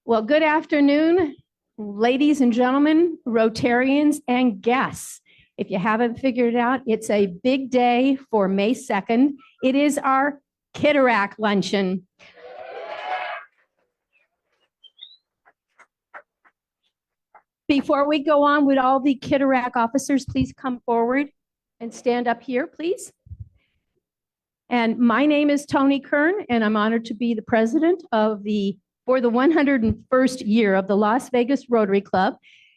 Well, good afternoon, ladies and gentlemen, Rotarians and guests. If you haven't figured it out, it's a big day for May 2nd. It is our Kitterack Luncheon. Before we go on, would all the Kitterack officers please come forward and stand up here, please? And my name is Toni Kern, and I'm honored to be the president for the 101st year of the Las Vegas Rotary Club.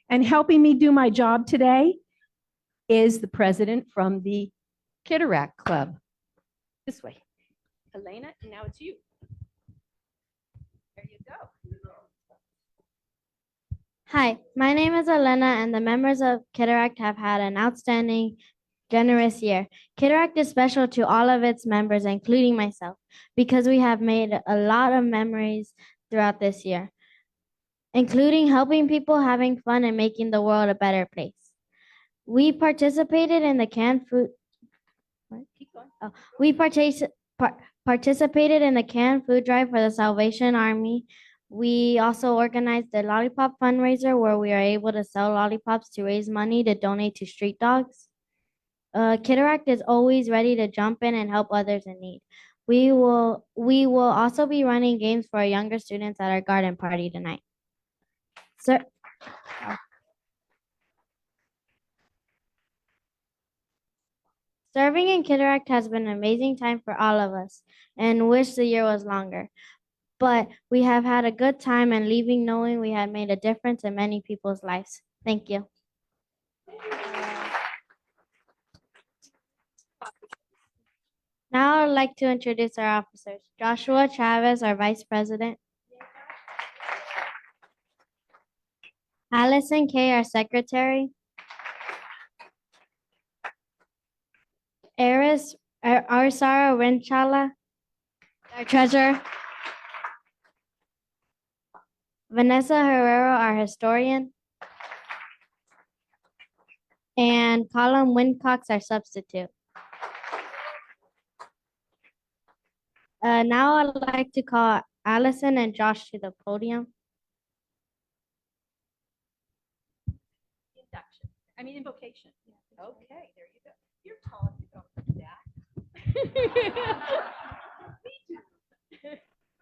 And helping me do my job today is the president from the Kitterack Club. This way. Elena, and now it's you. There you go. Hi, my name is Elena, and the members of Kitterack have had an outstanding, generous year. Kitterack is special to all of its members, including myself, because we have made a lot of memories throughout this year, including helping people, having fun, and making the world a better place. We participated in the canned food. Participated in the canned food drive for the Salvation Army. We also organized the lollipop fundraiser where we are able to sell lollipops to raise money to donate to street dogs. Kitterack is always ready to jump in and help others in need. We will also be running games for our younger students at our garden party tonight. Serving in Kitterack has been an amazing time for all of us, and wish the year was longer. But we have had a good time and leaving knowing we had made a difference in many people's lives. Thank you. Now I'd like to introduce our officers. Joshua Chavez, our Vice President. Allison Kay, our Secretary. Arisara Renchala, our Treasurer. Vanessa Herrero, our Historian. And and Colin Wincox, our substitute. Now I'd like to call Allison and Josh to the podium. Induction. I mean invocation. Okay, there you go. You're tall. You don't do that.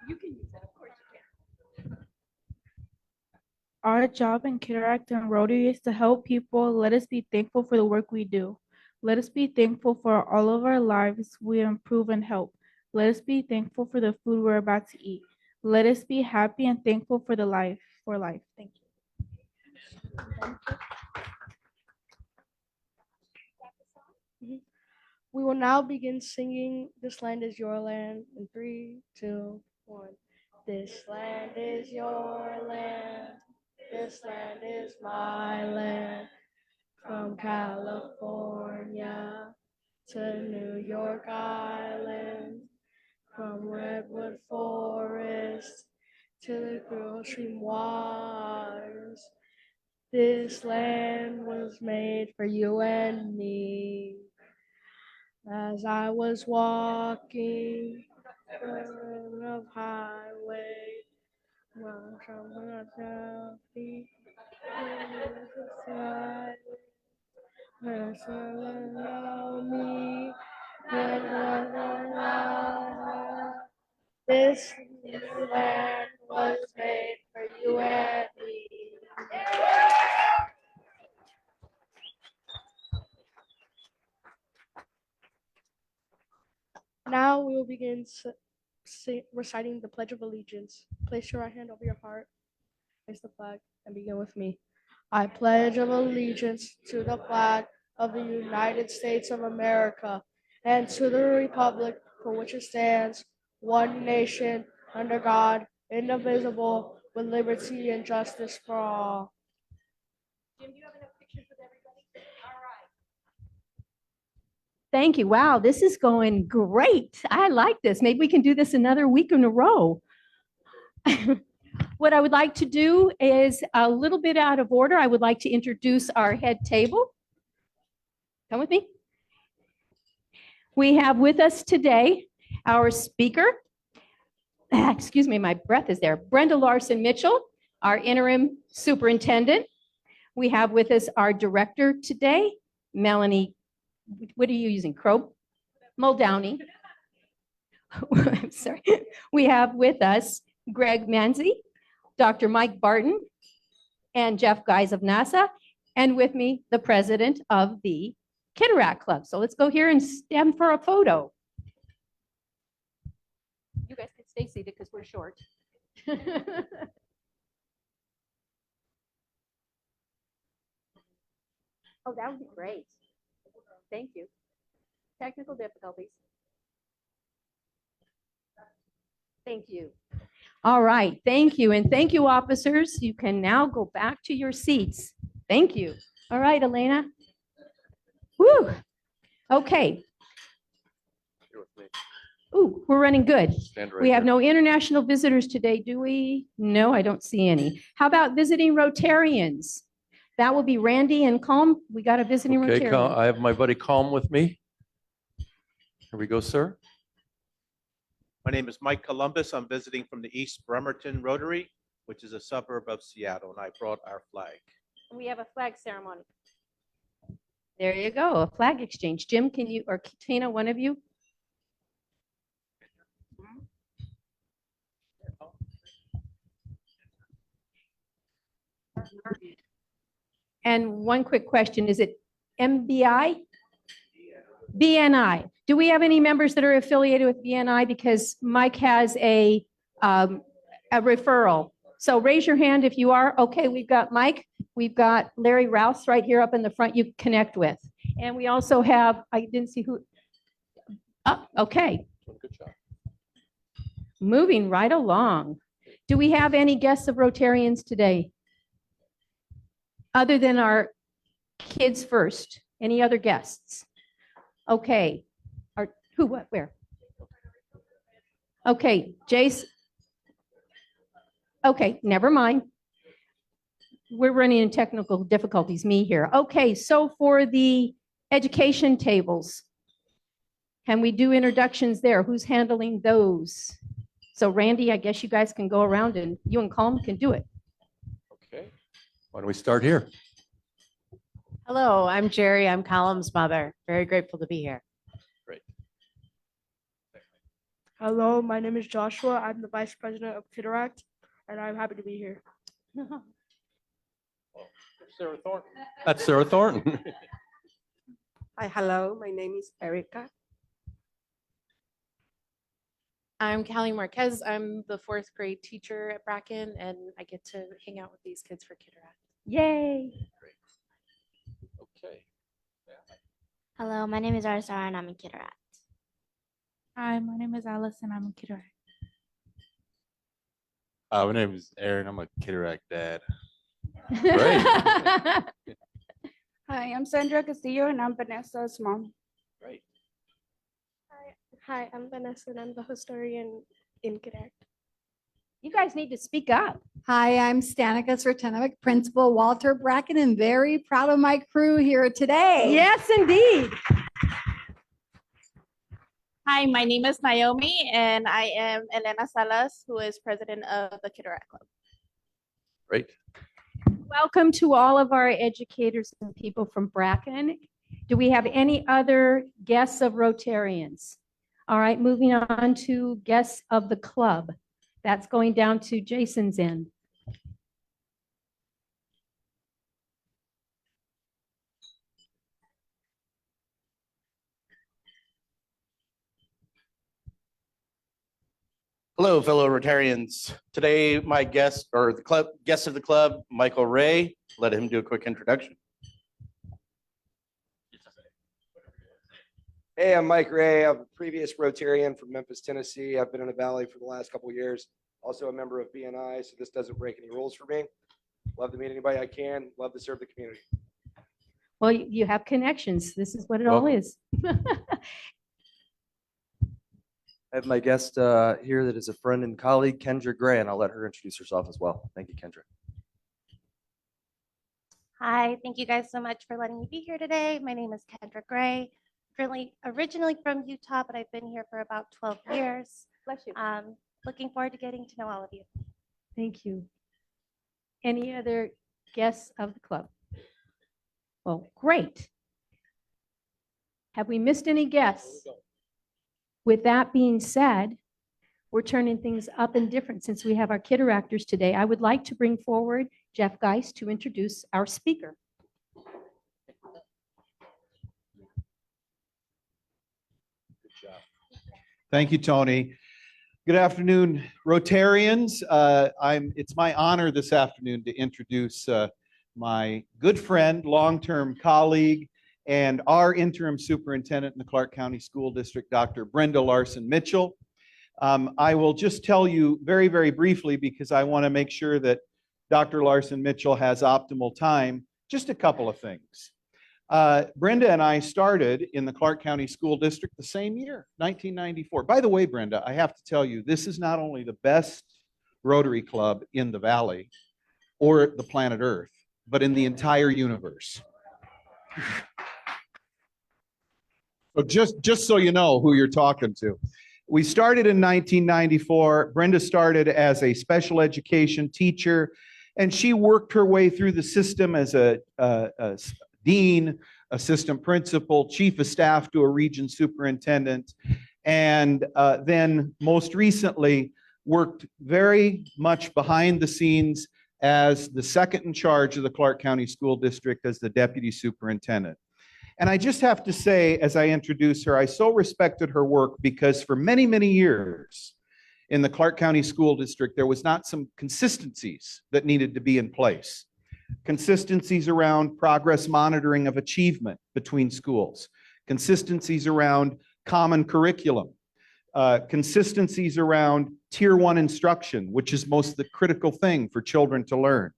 You can use that, of course you can. Our job in Cataract and Rotary is to help people. Let us be thankful for the work we do. Let us be thankful for all of our lives we improve and help. Let us be thankful for the food we're about to eat. Let us be happy and thankful for life. Thank you. We will now begin singing This Land is Your Land in 3, 2, 1. This land is your land. This land is my land. From California to New York Island. From Redwood Forest to the Gulf Stream waters. This land was made for you and me. As I was walking the highway, when someone tell me when someone know me, this land was made for you and me. Now we will begin reciting the Pledge of Allegiance. Place your right hand over your heart, raise the flag, and begin with me. I pledge of allegiance to the flag of the United States of America and to the republic for which it stands, one nation, under God, indivisible, with liberty and justice for all. Jim, do you have enough pictures with everybody? All right. Thank you. Wow, this is going great. I like this. Maybe we can do this another week in a row. What I would like to do is a little bit out of order. I would like to introduce our head table. Come with me. We have with us today our speaker. Excuse me, my breath is there. Brenda Larson Mitchell, our interim superintendent. We have with us our director today, Melanie. What are you using? Muldowney. I'm sorry. We have with us Greg Manzi, Dr. Mike Barton, and Jeff Guys of NASA, and with me, the president of the Cataract Club. So let's go here and stand for a photo. You guys can stay seated because we're short. Oh, that would be great. Thank you. Technical difficulties. Thank you. All right, thank you. And thank you, officers. You can now go back to your seats. Thank you. All right, Elena. Woo. Okay. Ooh, we're running good. We have no international visitors today, do we? No, I don't see any. How about visiting Rotarians? That will be Randy and Calm. We got a visiting Okay, Rotarian. I have my buddy Calm with me. Here we go, sir. My name is Mike Columbus. I'm visiting from the East Bremerton Rotary, which is a suburb of Seattle, and I brought our flag. We have a flag ceremony. There you go, a flag exchange. Jim, can you, or Tina, one of you? And one quick question, is it MBI? BNI. Do we have any members that are affiliated with BNI? Because Mike has a referral. So raise your hand if you are. Okay, we've got Mike. We've got Larry Rouse right here up in the front you connect with. And we also have, I didn't see who. Oh, okay. Good job. Moving right along. Do we have any guests of Rotarians today? Other than our kids first, any other guests? Okay, who, what, where? Okay, Jace. Okay, never mind. we're running into technical difficulties, me here. Okay, so for the education tables, can we do introductions there? Who's handling those? So Randy, I guess you guys can go around and you and Colm can do it. Okay. Why don't we start here? Hello, I'm Jerry. I'm Colum's mother. Very grateful to be here. Great. Hello, my name is Joshua. I'm the Vice President of Kitaract, and I'm happy to be here. Sarah Thornton. That's Sarah Thornton. Hi, hello. My name is Erica. I'm Callie Marquez. I'm the fourth grade teacher at Bracken, and I get to hang out with these kids for Kitaract. Yay. Okay. Hello, my name is Arsara and I'm in Kitaract. Hi, my name is Alice and I'm a Kitaract. My name is Aaron. I'm a Kitaract dad. Great. Hi, I'm Sandra Castillo and I'm Vanessa's mom. Great. Hi, I'm Vanessa, and I'm the historian in Kitaract. You guys need to speak up. Hi, I'm Stanika Svrtenovic, Principal Walter Bracken, and very proud of my crew here today. Yes, indeed. Hi, my name is Naomi, and I am Elena Salas, who is president of the Kitaract Club. Great. Welcome to all of our educators and people from Bracken. Do we have any other guests of Rotarians? All right, moving on to guests of the club. That's going down to Jason's end. Hello, fellow Rotarians. Today, my guest or the club guest of the club, Michael Ray. Let him do a quick introduction. Hey, I'm Mike Ray. I'm a previous Rotarian from Memphis, Tennessee. I've been in the Valley for the last couple of years. Also a member of BNI, so this doesn't break any rules for me. Love to meet anybody I can. Love to serve the community. Well, you have connections. This is what it all Welcome. is. I have my guest here that is a friend and colleague, Kendra Gray, and I'll let her introduce herself as well. Thank you, Kendra. Hi, thank you guys so much for letting me be here today. My name is Kendra Gray. Originally from Utah, but I've been here for about 12 years. Bless you. Looking forward to getting to know all of you. Thank you. Any other guests of the club? Well, great. Have we missed any guests? With that being said, we're turning things up and different since we have our Kitaractors today. I would like to bring forward Jeff Geist to introduce our speaker. Thank you, Tony. Good afternoon, Rotarians. It's my honor this afternoon to introduce my good friend, long-term colleague, and our interim superintendent in the Clark County School District, Dr. Brenda Larson Mitchell. I will just tell you very, very briefly, because I want to make sure that Dr. Larson Mitchell has optimal time, just a couple of things. Brenda and I started in the Clark County School District the same year, 1994. By the way, Brenda, I have to tell you, this is not only the best Rotary Club in the Valley or the planet Earth, but in the entire universe. So just so you know who you're talking to. We started in 1994. Brenda started as a special education teacher, and she worked her way through the system as a dean, assistant principal, chief of staff to a region superintendent, and then most recently worked very much behind the scenes as the second in charge of the Clark County School District as the deputy superintendent. And I just have to say, as I introduce her, I so respected her work because for many, many years in the Clark County School District, there was not some consistencies that needed to be in place. Consistencies around progress monitoring of achievement between schools, consistencies around common curriculum, consistencies around tier 1 instruction, which is most the critical thing for children to learn.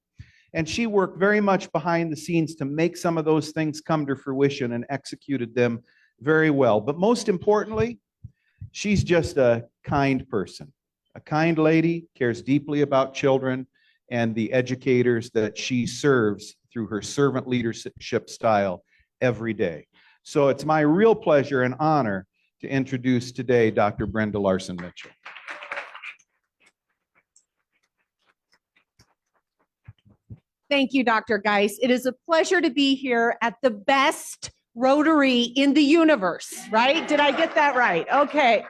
And she worked very much behind the scenes to make some of those things come to fruition and executed them very well. But most importantly, she's just a kind person, a kind lady, cares deeply about children, and the educators that she serves through her servant leadership style every day. So it's my real pleasure and honor to introduce today Dr. Brenda Larson Mitchell. Thank you, Dr. Geis. It is a pleasure to be here at the best Rotary in the universe, right? Did I get that right? Okay.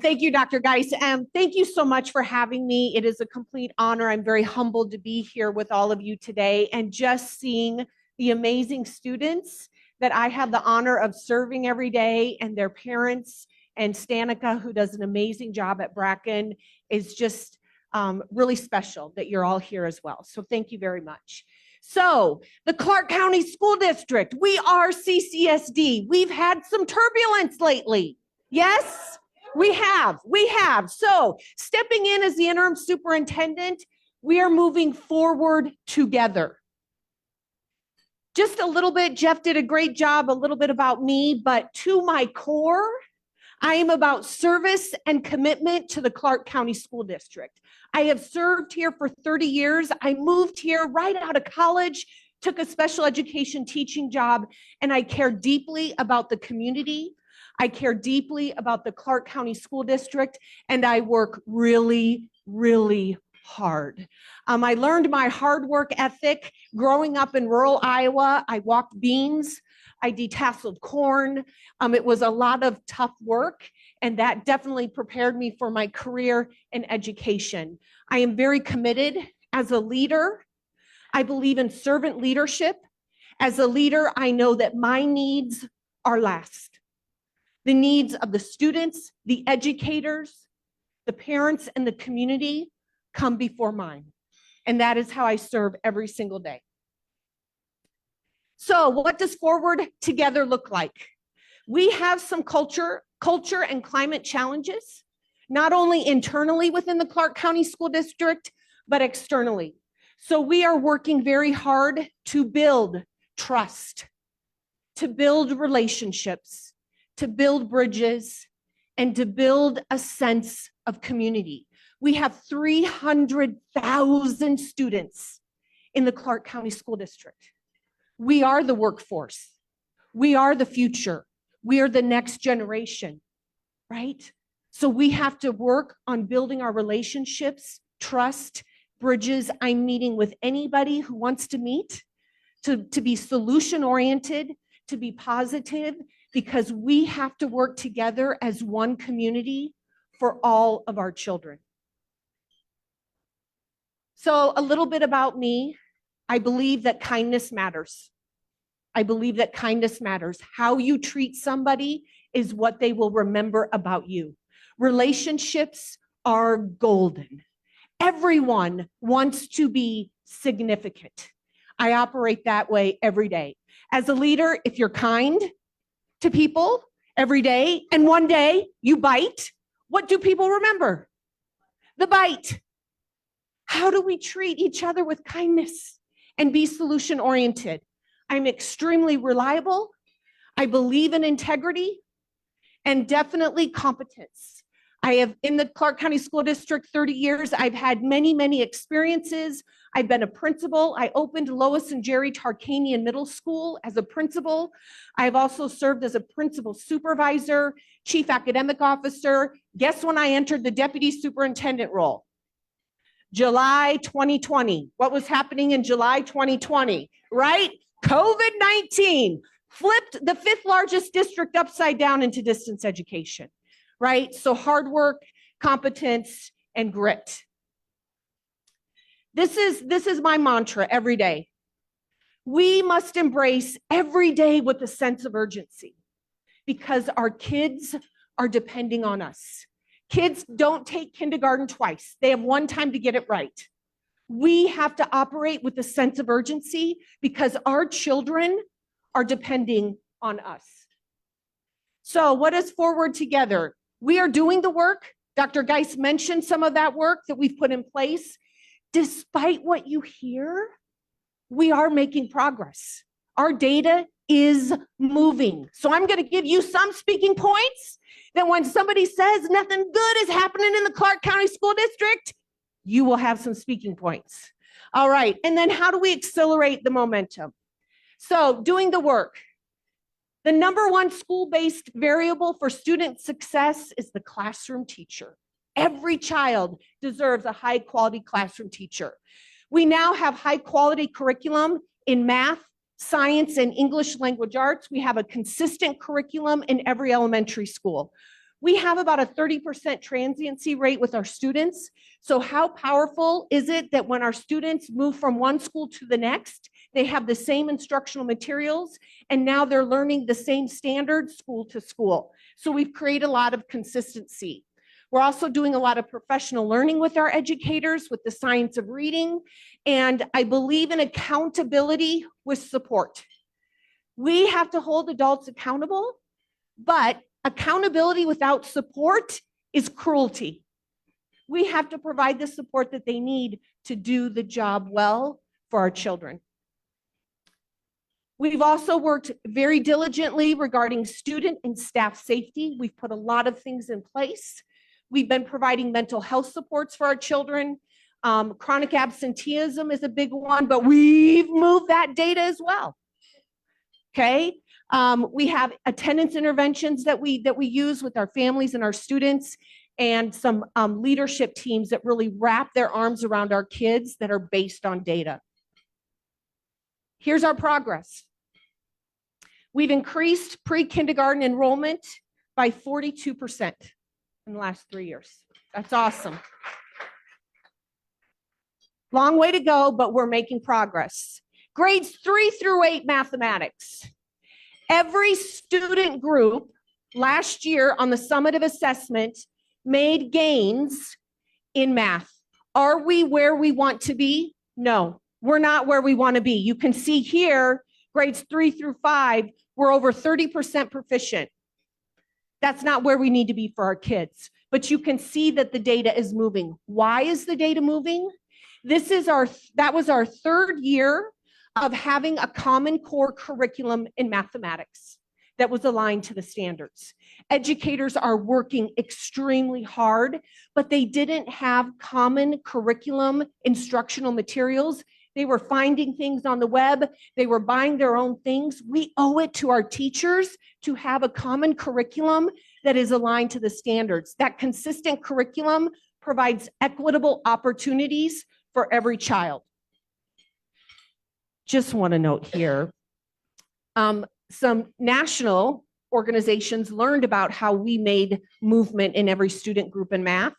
Thank you, Dr. Geis. Thank you so much for having me. It is a complete honor. I'm very humbled to be here with all of you today and just seeing the amazing students that I have the honor of serving every day, and their parents, and Stanica, who does an amazing job at Bracken, is just really special that you're all here as well. So thank you very much. So the Clark County School District, we are CCSD. We've had some turbulence lately. Yes, we have. So stepping in as the interim superintendent, we are moving forward together. Just a little bit, Jeff did a great job, a little bit about me, but to my core, I am about service and commitment to the Clark County School District. I have served here for 30 years. I moved here right out of college, took a special education teaching job, and I care deeply about the community. I care deeply about the Clark County School District, and I work really, really hard. I learned my hard work ethic growing up in rural Iowa. I walked beans. I detasseled corn. It was a lot of tough work, and that definitely prepared me for my career in education. I am very committed as a leader. I believe in servant leadership. As a leader, I know that my needs are last. The needs of the students, the educators, the parents, and the community come before mine. And that is how I serve every single day. So what does forward together look like? We have some culture and climate challenges, not only internally within the Clark County School District, but externally. So we are working very hard to build trust, to build relationships, to build bridges, and to build a sense of community. We have 300,000 students in the Clark County School District. We are the workforce. We are the future. We are the next generation, right? So we have to work on building our relationships, trust, bridges. I'm meeting with anybody who wants to meet, to be solution-oriented, to be positive, because we have to work together as one community for all of our children. So a little bit about me. I believe that kindness matters. I believe that kindness matters. How you treat somebody is what they will remember about you. Relationships are golden. Everyone wants to be significant. I operate that way every day. As a leader, if you're kind to people every day and one day you bite, what do people remember? The bite. How do we treat each other with kindness and be solution-oriented? I'm extremely reliable. I believe in integrity and definitely competence. I have, in the Clark County School District, 30 years, I've had many, many experiences. I've been a principal. I opened Lois and Jerry Tarkanian Middle School as a principal. I've also served as a principal supervisor, chief academic officer. Guess when I entered the deputy superintendent role? July 2020. What was happening in July 2020, right? COVID-19 flipped the 5th largest district upside down into distance education, right? So hard work, competence, and grit. This is my mantra every day. We must embrace every day with a sense of urgency because our kids are depending on us. Kids don't take kindergarten twice. They have one time to get it right. We have to operate with a sense of urgency because our children are depending on us. So what is forward together? We are doing the work. Dr. Geis mentioned some of that work that we've put in place. Despite what you hear, we are making progress. Our data is moving. So I'm going to give you some speaking points that when somebody says nothing good is happening in the Clark County School District, you will have some speaking points. All right, and then how do we accelerate the momentum? So doing the work. The number one school-based variable for student success is the classroom teacher. Every child deserves a high-quality classroom teacher. We now have high-quality curriculum in math, science, and English language arts. We have a consistent curriculum in every elementary school. We have about a 30% transiency rate with our students. So how powerful is it that when our students move from one school to the next, they have the same instructional materials, and now they're learning the same standards school to school. So we've created a lot of consistency. We're also doing a lot of professional learning with our educators with the science of reading, and I believe in accountability with support. We have to hold adults accountable, but accountability without support is cruelty. We have to provide the support that they need to do the job well for our children. We've also worked very diligently regarding student and staff safety. We've put a lot of things in place. We've been providing mental health supports for our children. Chronic absenteeism is a big one, but we've moved that data as well. Okay. We have attendance interventions that we use with our families and our students, and some leadership teams that really wrap their arms around our kids that are based on data. Here's our progress. We've increased pre-kindergarten enrollment by 42% in the last 3 years. That's awesome. Long way to go, but we're making progress. Grades 3 through 8 mathematics. Every student group last year on the summative assessment made gains in math. Are we where we want to be? No, we're not where we want to be. You can see here, grades 3 through 5, we're over 30% proficient. That's not where we need to be for our kids, but you can see that the data is moving. Why is the data moving? That was our third year of having a common core curriculum in mathematics that was aligned to the standards. Educators are working extremely hard, but they didn't have common curriculum instructional materials. They were finding things on the web. They were buying their own things. We owe it to our teachers to have a common curriculum that is aligned to the standards. That consistent curriculum provides equitable opportunities for every child. Just want to note here, some national organizations learned about how we made movement in every student group in math.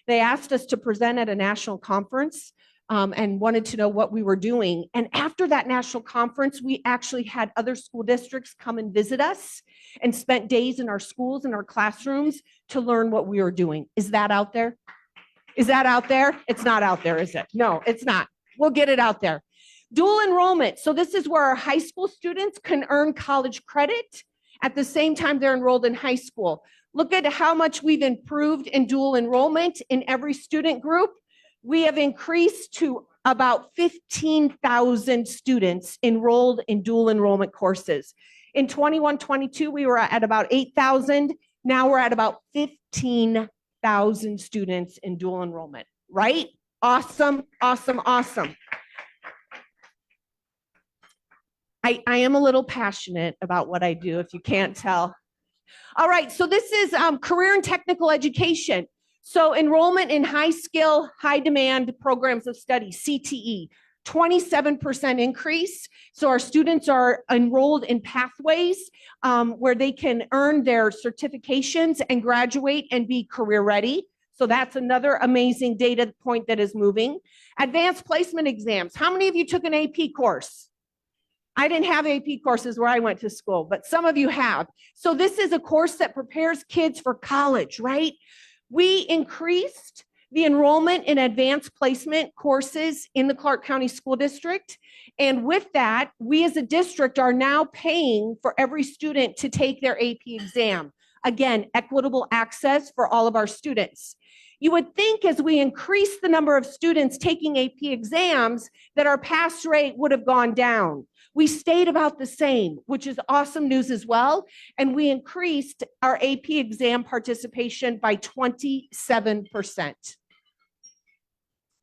They asked us to present at a national conference and wanted to know what we were doing. And after that national conference, we actually had other school districts come and visit us and spent days in our schools and our classrooms to learn what we were doing. Is that out there? Is that out there? It's not out there, is it? No, it's not. We'll get it out there. Dual enrollment. So this is where our high school students can earn college credit at the same time they're enrolled in high school. Look at how much we've improved in dual enrollment in every student group. We have increased to about 15,000 students enrolled in dual enrollment courses. In 21-22, we were at about 8,000. Now we're at about 15,000 students in dual enrollment, right? Awesome, awesome, awesome. I am a little passionate about what I do, if you can't tell. All right, so this is career and technical education. So enrollment in high skill, high demand programs of study, CTE, 27% increase. So our students are enrolled in pathways where they can earn their certifications and graduate and be career ready. So that's another amazing data point that is moving. Advanced placement exams. How many of you took an AP course? I didn't have AP courses where I went to school, but some of you have. So this is a course that prepares kids for college, right? We increased the enrollment in advanced placement courses in the Clark County School District. And with that, we as a district are now paying for every student to take their AP exam. Again, equitable access for all of our students. You would think as we increase the number of students taking AP exams that our pass rate would have gone down. We stayed about the same, which is awesome news as well. And we increased our AP exam participation by 27%.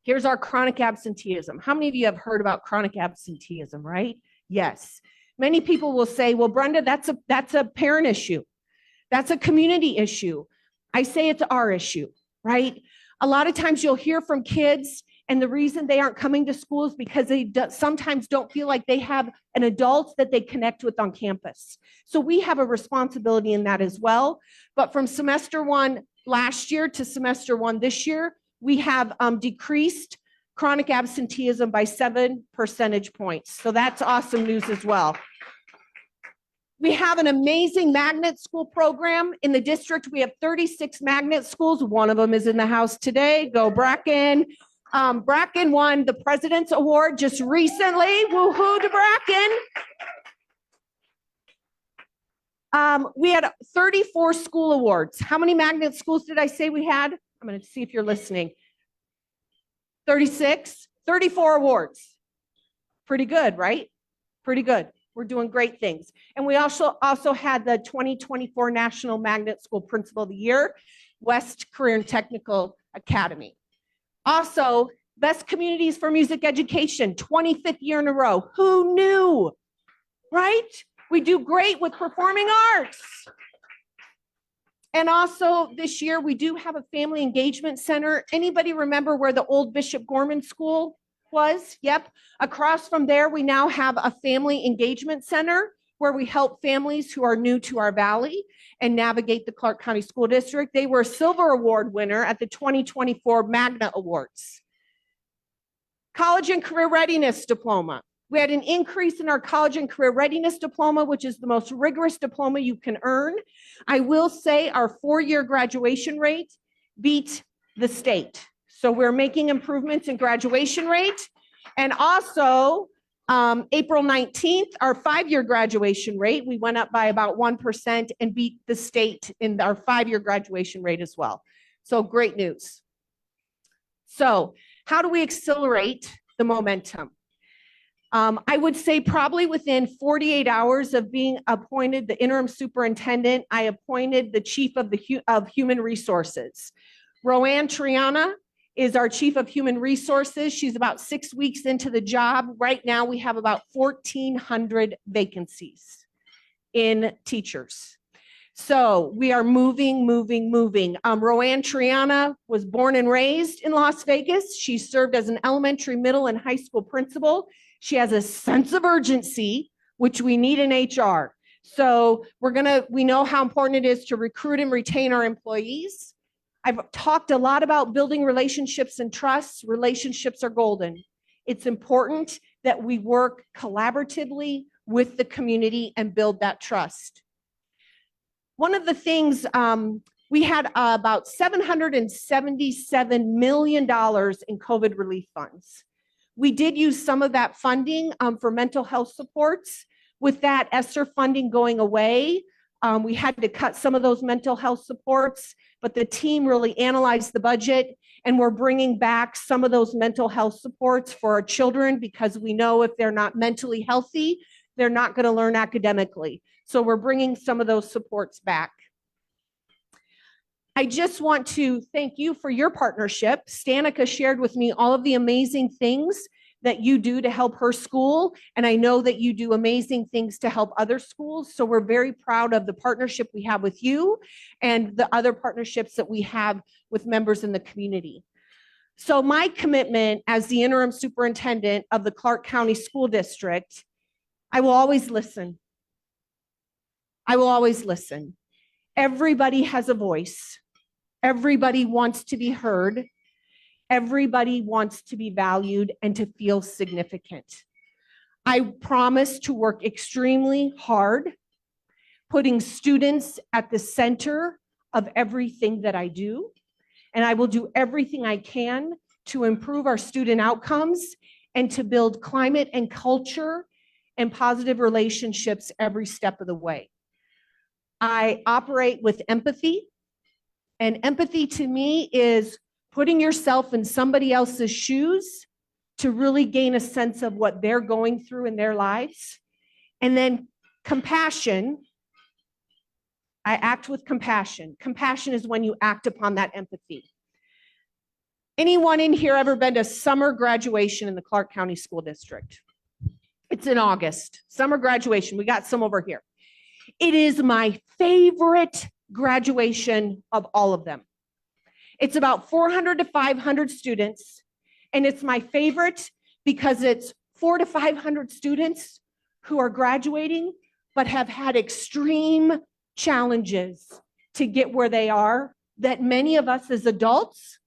Here's our chronic absenteeism. How many of you have heard about chronic absenteeism, right? Yes. Many people will say, well, Brenda, that's a parent issue. That's a community issue. I say it's our issue, right? A lot of times you'll hear from kids, and the reason they aren't coming to school is because they sometimes don't feel like they have an adult that they connect with on campus. So we have a responsibility in that as well. But from semester one last year to semester one this year, we have decreased chronic absenteeism by 7 percentage points. So that's awesome news as well. We have an amazing magnet school program in the district. We have 36 magnet schools. One of them is in the house today. Go Bracken. Bracken won the President's Award just recently. Woohoo to Bracken. We had 34 school awards. How many magnet schools did I say we had? I'm going to see if you're listening. 36, 34 awards. Pretty good, right? Pretty good. We're doing great things. And we also had the 2024 National Magnet School Principal of the Year, West Career and Technical Academy. Also, Best Communities for Music Education, 25th year in a row. Who knew, right? We do great with performing arts. And also this year, we do have a family engagement center. Anybody remember where the old Bishop Gorman School was? Yep. Across from there, we now have a family engagement center where we help families who are new to our valley and navigate the Clark County School District. They were a Silver Award winner at the 2024 Magna Awards. College and Career Readiness Diploma. We had an increase in our College and Career Readiness Diploma, which is the most rigorous diploma you can earn. I will say our 4-year graduation rate beat the state. So we're making improvements in graduation rate. And also, April 19th, our 5-year graduation rate, we went up by about 1% and beat the state in our 5-year graduation rate as well. So great news. So how do we accelerate the momentum? I would say probably within 48 hours of being appointed the interim superintendent, I appointed the chief of human resources. Roanne Triana is our chief of human resources. She's about 6 weeks into the job. Right now, we have about 1,400 vacancies in teachers. So we are moving. Roanne Triana was born and raised in Las Vegas. She served as an elementary, middle, and high school principal. She has a sense of urgency, which we need in HR. So we know how important it is to recruit and retain our employees. I've talked a lot about building relationships and trust. Relationships are golden. It's important that we work collaboratively with the community and build that trust. One of the things, we had about $777 million in COVID relief funds. We did use some of that funding for mental health supports. With that ESSER funding going away, we had to cut some of those mental health supports, but the team really analyzed the budget, and we're bringing back some of those mental health supports for our children, because we know if they're not mentally healthy, they're not going to learn academically. So we're bringing some of those supports back. I just want to thank you for your partnership. Stanica shared with me all of the amazing things that you do to help her school, and I know that you do amazing things to help other schools. So we're very proud of the partnership we have with you and the other partnerships that we have with members in the community. So my commitment as the interim superintendent of the Clark County School District, I will always listen. I will always listen. Everybody has a voice. Everybody wants to be heard. Everybody wants to be valued and to feel significant. I promise to work extremely hard, putting students at the center of everything that I do. And I will do everything I can to improve our student outcomes and to build climate and culture and positive relationships every step of the way. I operate with empathy, and empathy to me is putting yourself in somebody else's shoes to really gain a sense of what they're going through in their lives. And then compassion, I act with compassion. Compassion is when you act upon that empathy. Anyone in here ever been to summer graduation in the Clark County School District? It's in August, summer graduation. We got some over here. It is my favorite graduation of all of them. It's about 400 to 500 students, and it's my favorite because it's 400 to 500 students who are graduating but have had extreme challenges to get where they are that many of us as adults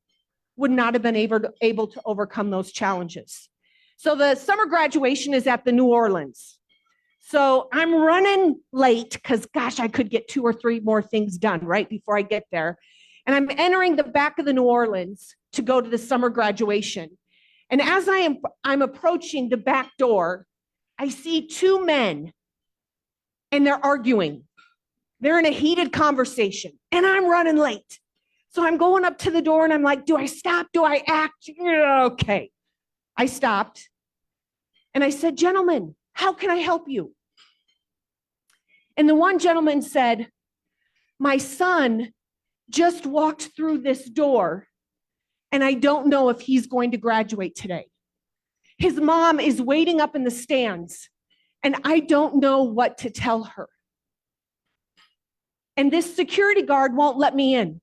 would not have been able to overcome those challenges. So the summer graduation is at the New Orleans. So I'm running late because, gosh, I could get 2 or 3 more things done right before I get there. And I'm entering the back of the New Orleans to go to the summer graduation. And as I'm approaching the back door, I see 2 men, and they're arguing. They're in a heated conversation, and I'm running late. So I'm going up to the door, and I'm like, do I stop? Do I act? Okay. I stopped, and I said, gentlemen, how can I help you? And the one gentleman said, my son just walked through this door, and I don't know if he's going to graduate today. His mom is waiting up in the stands, and I don't know what to tell her. And this security guard won't let me in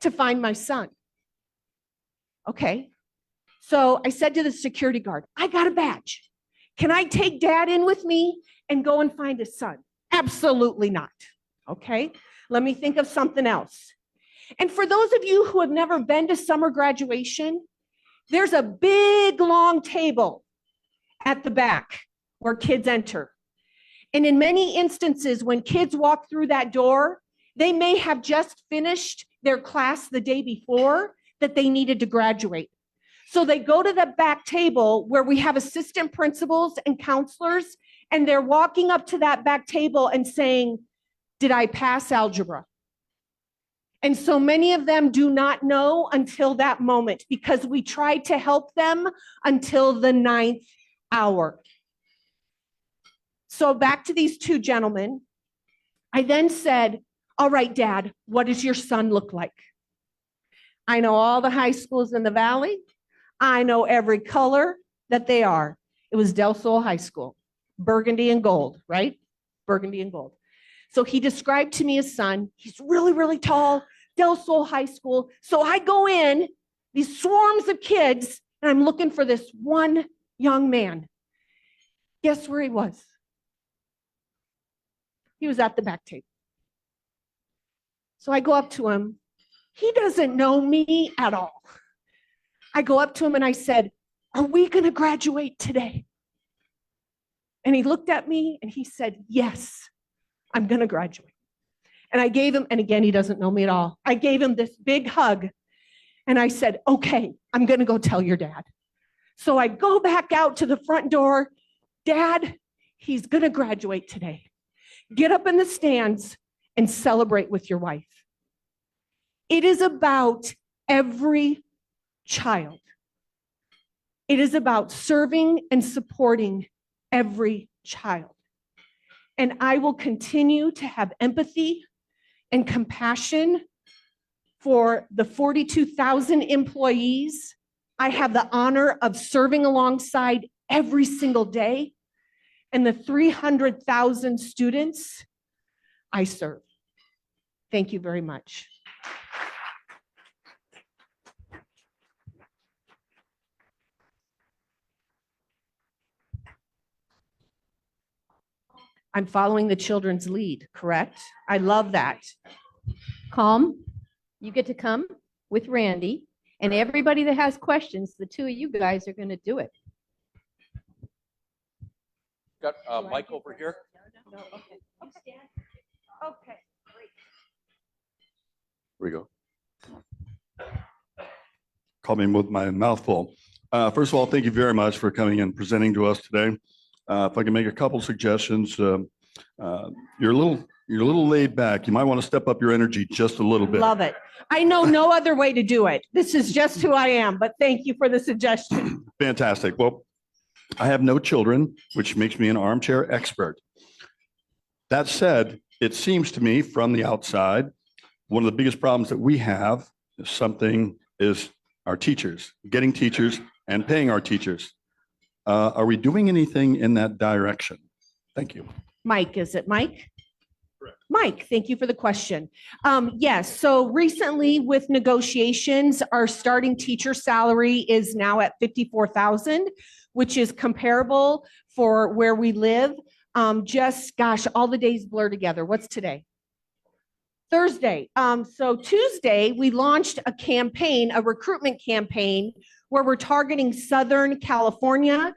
to find my son. Okay. So I said to the security guard, I got a badge. Can I take dad in with me and go and find his son? Absolutely not. Okay. Let me think of something else. And for those of you who have never been to summer graduation, there's a big long table at the back where kids enter. And in many instances, when kids walk through that door, they may have just finished their class the day before that they needed to graduate. So they go to the back table where we have assistant principals and counselors, and they're walking up to that back table and saying, did I pass algebra? And so many of them do not know until that moment because we tried to help them until the 9th hour. So back to these 2 gentlemen, I then said, all right, Dad, what does your son look like? I know all the high schools in the Valley. I know every color that they are. It was Del Sol High School, burgundy and gold, right? Burgundy and gold. So he described to me his son. He's really, really tall, Del Sol High School. So I go in, these swarms of kids, and I'm looking for this one young man. Guess where he was? He was at the back table. So I go up to him. He doesn't know me at all. I go up to him and I said, are we going to graduate today? And he looked at me and he said, yes, I'm going to graduate. And I gave him, and again, he doesn't know me at all. I gave him this big hug and I said, okay, I'm going to go tell your dad. So I go back out to the front door. Dad, he's going to graduate today. Get up in the stands and celebrate with your wife. It is about every child. It is about serving and supporting every child. And I will continue to have empathy and compassion for the 42,000 employees I have the honor of serving alongside every single day, and the 300,000 students I serve. Thank you very much. I'm following the children's lead, correct? I love that. Calm. You get to come with Randy, and everybody that has questions, the 2 of you guys are going to do it. Got Mike over here. No, okay. Okay, great. Here we go. Call me with my mouth full. First of all, thank you very much for coming and presenting to us today. If I can make a couple suggestions, you're a little laid back. You might want to step up your energy just a little bit. Love it. I know no other way to do it. This is just who I am, but thank you for the suggestion. Fantastic. Well, I have no children, which makes me an armchair expert. That said, it seems to me from the outside, one of the biggest problems that we have is something is our teachers, getting teachers and paying our teachers. Are we doing anything in that direction? Thank you. Mike, is it Mike? Mike, thank you for the question. Yes, so recently with negotiations, our starting teacher salary is now at 54,000, which is comparable for where we live. Gosh, all the days blur together. What's today? Thursday. So Tuesday, we launched a campaign, a recruitment campaign, where we're targeting Southern California.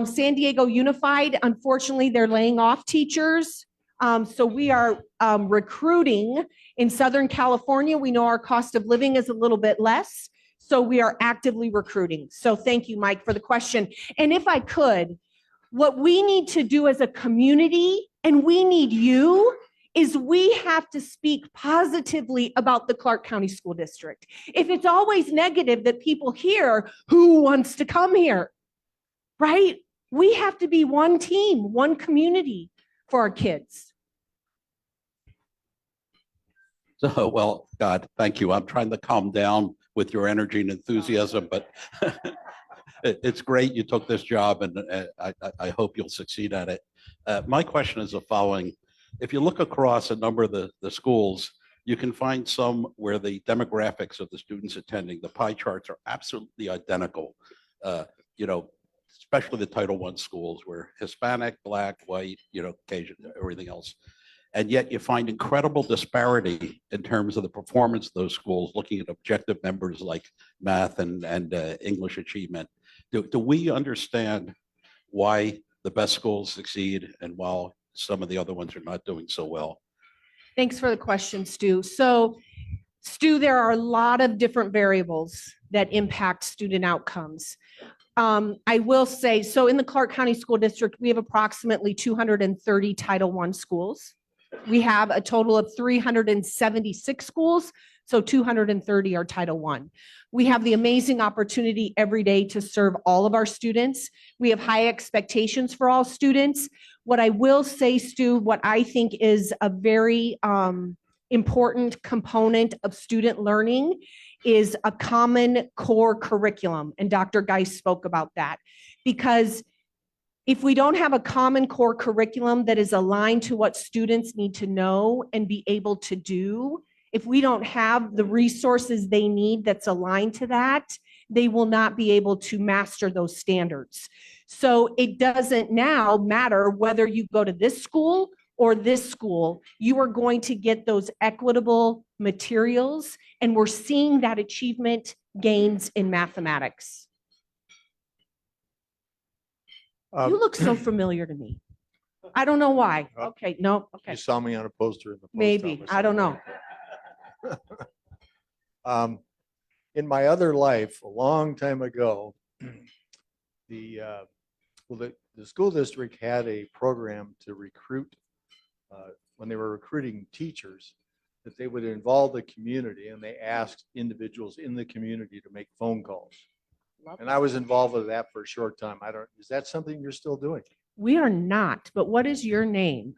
San Diego Unified, unfortunately, they're laying off teachers. So we are recruiting in Southern California. We know our cost of living is a little bit less, so we are actively recruiting. So thank you, Mike, for the question. And if I could, what we need to do as a community, and we need you, is we have to speak positively about the Clark County School District. If it's always negative that people hear, who wants to come here, right? We have to be one team, one community for our kids. So, well, God, thank you. I'm trying to calm down with your energy and enthusiasm, but it's great you took this job, and I hope you'll succeed at it. My question is the following. If you look across a number of the schools, you can find some where the demographics of the students attending, the pie charts are absolutely identical. Especially the Title I schools where Hispanic, Black, white, Cajun, everything else. And yet you find incredible disparity in terms of the performance of those schools, looking at objective numbers like math and English achievement. Do we understand why the best schools succeed and while some of the other ones are not doing so well? Thanks for the question, Stu. So, Stu, there are a lot of different variables that impact student outcomes. I will say, so in the Clark County School District, we have approximately 230 Title I schools. We have a total of 376 schools, so 230 are Title I. We have the amazing opportunity every day to serve all of our students. We have high expectations for all students. What I will say, Stu, what I think is a very important component of student learning is a common core curriculum. And Dr. Geis spoke about that. Because if we don't have a common core curriculum that is aligned to what students need to know and be able to do, if we don't have the resources they need that's aligned to that, they will not be able to master those standards. So it doesn't now matter whether you go to this school or this school, you are going to get those equitable materials, and we're seeing that achievement gains in mathematics. You look so familiar to me. I don't know why. Okay, no, okay. You saw me on a poster in the post Maybe, office I don't know. In my other life, a long time ago, the school district had a program to recruit, when they were recruiting teachers, that they would involve the community, and they asked individuals in the community to make phone calls. And I was involved with that for a short time. Is that something you're still doing? We are not, but what is your name?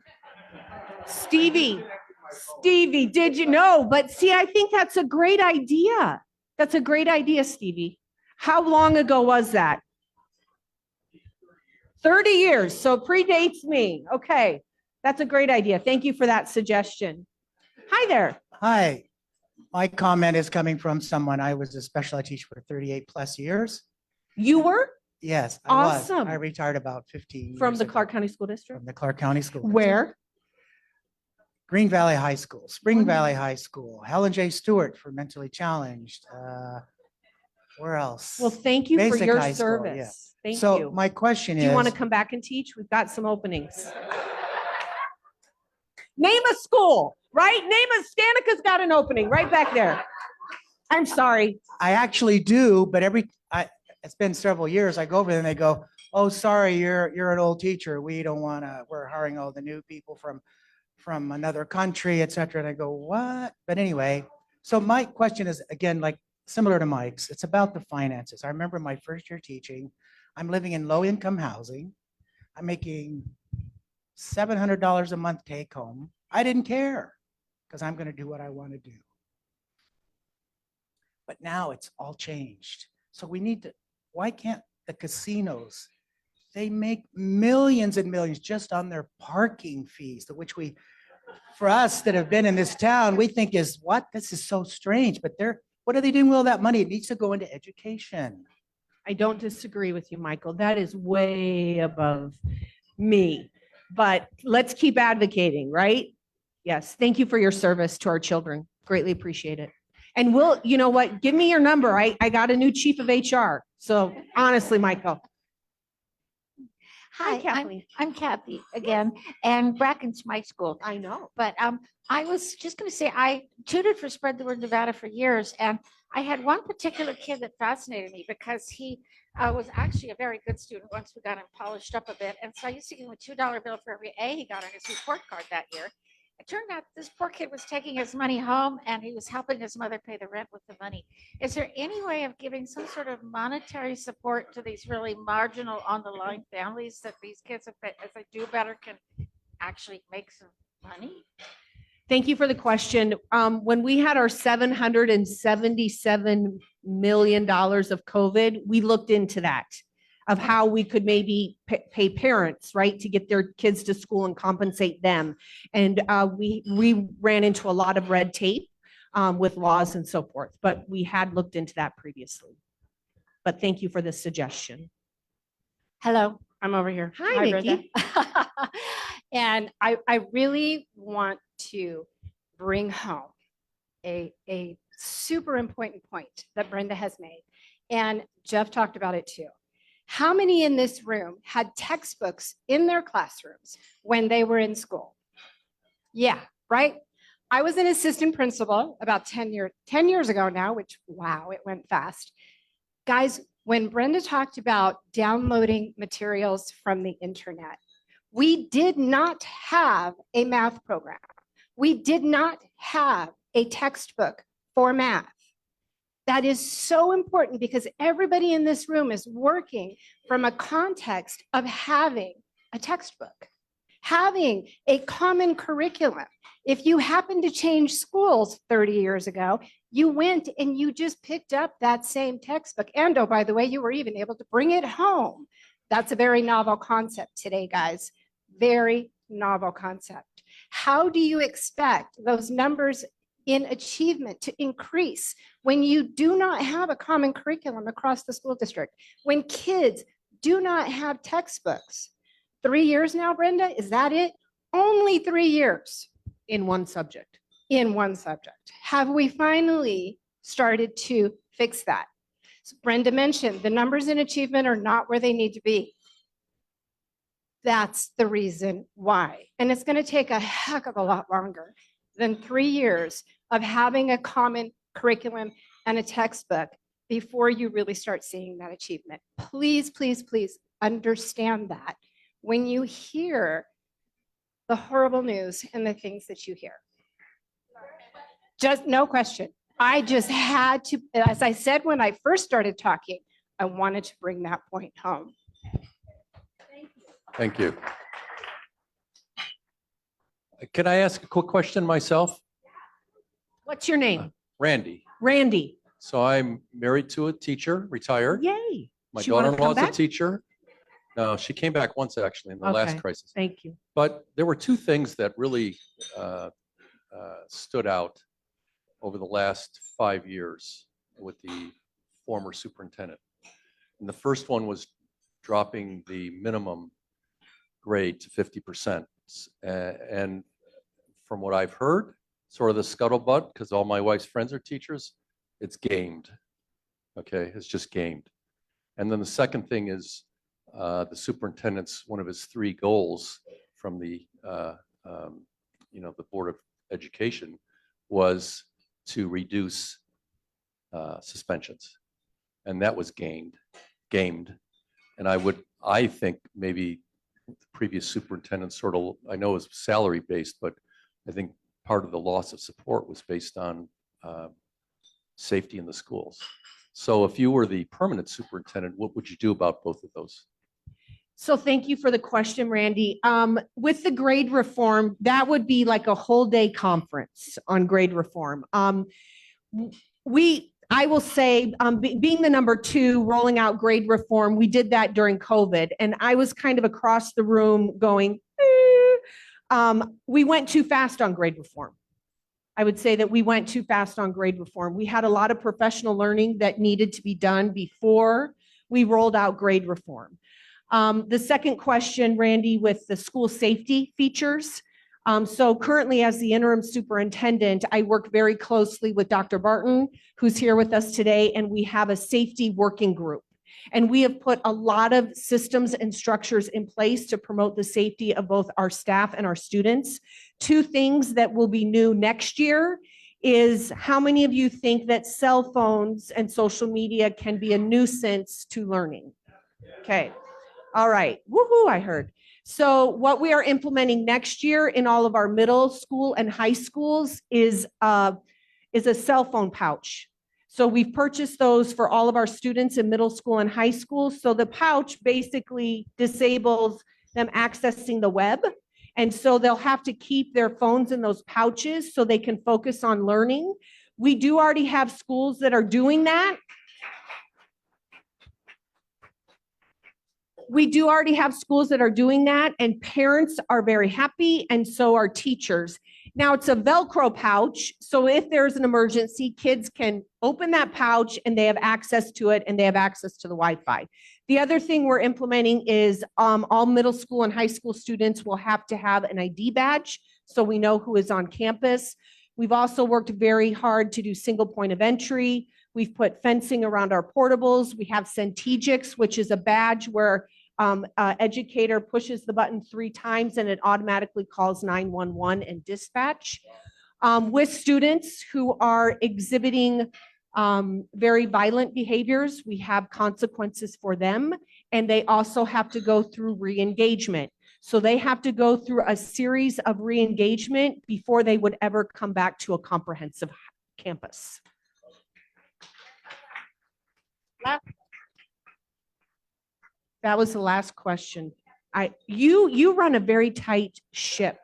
Stevie. Stevie, did you know? But see, I think that's a great idea. That's a great idea, Stevie. How long ago was that? 30 years, so predates me. Okay, that's a great idea. Thank you for that suggestion. Hi there. Hi. My comment is coming from someone. I was a special ed teacher for 38 plus years. You were? Yes, I was. Awesome. I retired about 15 From years the ago. Clark County School District? From the Clark County School District. Where? Green Valley High School, Spring Valley High School, Helen J. Stewart for mentally challenged. Where else? Well, thank you for Basic your high school, service. yeah. Thank So you. my question Do you want is- to come back and teach? We've got some openings. Name a school, right? Stanica's got an opening right back there. I'm sorry. I actually do, but it's been several years. I go over there and they go, "Oh, sorry, you're an old teacher. We don't want to. We're hiring all the new people from another country, et cetera." And I go, "What?" But anyway, so my question is again, like similar to Mike's. It's about the finances. I remember my first year teaching. I'm living in low-income housing. I'm making $700 a month take home. I didn't care because I'm going to do what I want to do. but now it's all changed. So we need to, why can't the casinos, they make millions and millions just on their parking fees, to which we, for us that have been in this town, we think is what? This is so strange, but what are they doing with all that money? It needs to go into education. I don't disagree with you, Michael. That is way above me. But let's keep advocating, right? Yes. Thank you for your service to our children. Greatly appreciate it. And you know what? Give me your number. I got a new chief of HR. So honestly, Michael. Hi, Kathleen. I'm Kathy again, and Bracken's my school. I know. But I was just going to say, I tutored for Spread the Word Nevada for years, and I had one particular kid that fascinated me because he was actually a very good student once we got him polished up a bit. And so I used to give him a $2 bill for every A he got on his report card that year. It turned out this poor kid was taking his money home and he was helping his mother pay the rent with the money. Is there any way of giving some sort of monetary support to these really marginal on the line families that these kids, if they do better, can actually make some money? Thank you for the question. When we had our $777 million of COVID, we looked into that, of how we could maybe pay parents, right, to get their kids to school and compensate them. And we ran into a lot of red tape with laws and so forth, but we had looked into that previously. But thank you for the suggestion. Hello, I'm over here. Hi, Brenda. Nikki. And I really want to bring home a super important point that Brenda has made. And Jeff talked about it too. How many in this room had textbooks in their classrooms when they were in school? Yeah, right? I was an assistant principal about 10 years ago now, which, wow, it went fast. Guys, when Brenda talked about downloading materials from the internet, we did not have a math program. We did not have a textbook for math. That is so important because everybody in this room is working from a context of having a textbook, having a common curriculum. If you happen to change schools 30 years ago, you went and you just picked up that same textbook. And oh, by the way, you were even able to bring it home. That's a very novel concept today, guys. Very novel concept. How do you expect those numbers in achievement to increase when you do not have a common curriculum across the school district, when kids do not have textbooks? 3 years now, Brenda, is that it? Only 3 years. In one subject. In one subject. Have we finally started to fix that? So Brenda mentioned the numbers in achievement are not where they need to be. That's the reason why. And it's going to take a heck of a lot longer than 3 years of having a common curriculum and a textbook before you really start seeing that achievement. Please, please, please understand that when you hear the horrible news and the things that you hear. Just no question. I just had to, as I said when I first started talking, I wanted to bring that point home. Thank you. Can I ask a quick question myself? What's your name? Randy. Randy. So I'm married to a teacher, retired. Yay. My She wanna daughter-in-law is come a back? teacher. No, she came back once actually in the last Okay, crisis. Thank you. But there were two things that really stood out over the last 5 years with the former superintendent. And the first one was dropping the minimum grade to 50%. And from what I've heard, sort of the scuttlebutt, because all my wife's friends are teachers, it's gamed. Okay, it's just gamed. And then the second thing is the superintendent's, one of his 3 goals from the, the Board of Education was to reduce suspensions. And that was gamed. And I think maybe the previous superintendent sort of, I know it was salary based, but I think part of the loss of support was based on safety in the schools. So if you were the permanent superintendent, what would you do about both of those? So thank you for the question, Randy. With the grade reform, that would be like a whole day conference on grade reform. I will say, being the number two, rolling out grade reform, we did that during COVID, and I was kind of across the room going, we went too fast on grade reform. I would say that we went too fast on grade reform. We had a lot of professional learning that needed to be done before we rolled out grade reform. The second question, Randy, with the school safety features. So currently, as the interim superintendent, I work very closely with Dr. Barton, who's here with us today, and we have a safety working group. And we have put a lot of systems and structures in place to promote the safety of both our staff and our students. Two things that will be new next year is, how many of you think that cell phones and social media can be a nuisance to learning? Okay. All right. Woohoo, I heard. So what we are implementing next year in all of our middle school and high schools is a cell phone pouch. So we've purchased those for all of our students in middle school and high school. So the pouch basically disables them accessing the web. And so they'll have to keep their phones in those pouches so they can focus on learning. We do already have schools that are doing that. We do already have schools that are doing that, and parents are very happy, and so are teachers. Now, it's a Velcro pouch, so if there's an emergency, kids can open that pouch and they have access to it, and they have access to the Wi-Fi. The other thing we're implementing is all middle school and high school students will have to have an ID badge, so we know who is on campus. We've also worked very hard to do single point of entry. We've put fencing around our portables. We have Centegix, which is a badge where educator pushes the button 3 times and it automatically calls 911 and dispatch. With students who are exhibiting very violent behaviors, we have consequences for them, and they also have to go through re-engagement. So they have to go through a series of re-engagement before they would ever come back to a comprehensive campus. That was the last question. You run a very tight ship.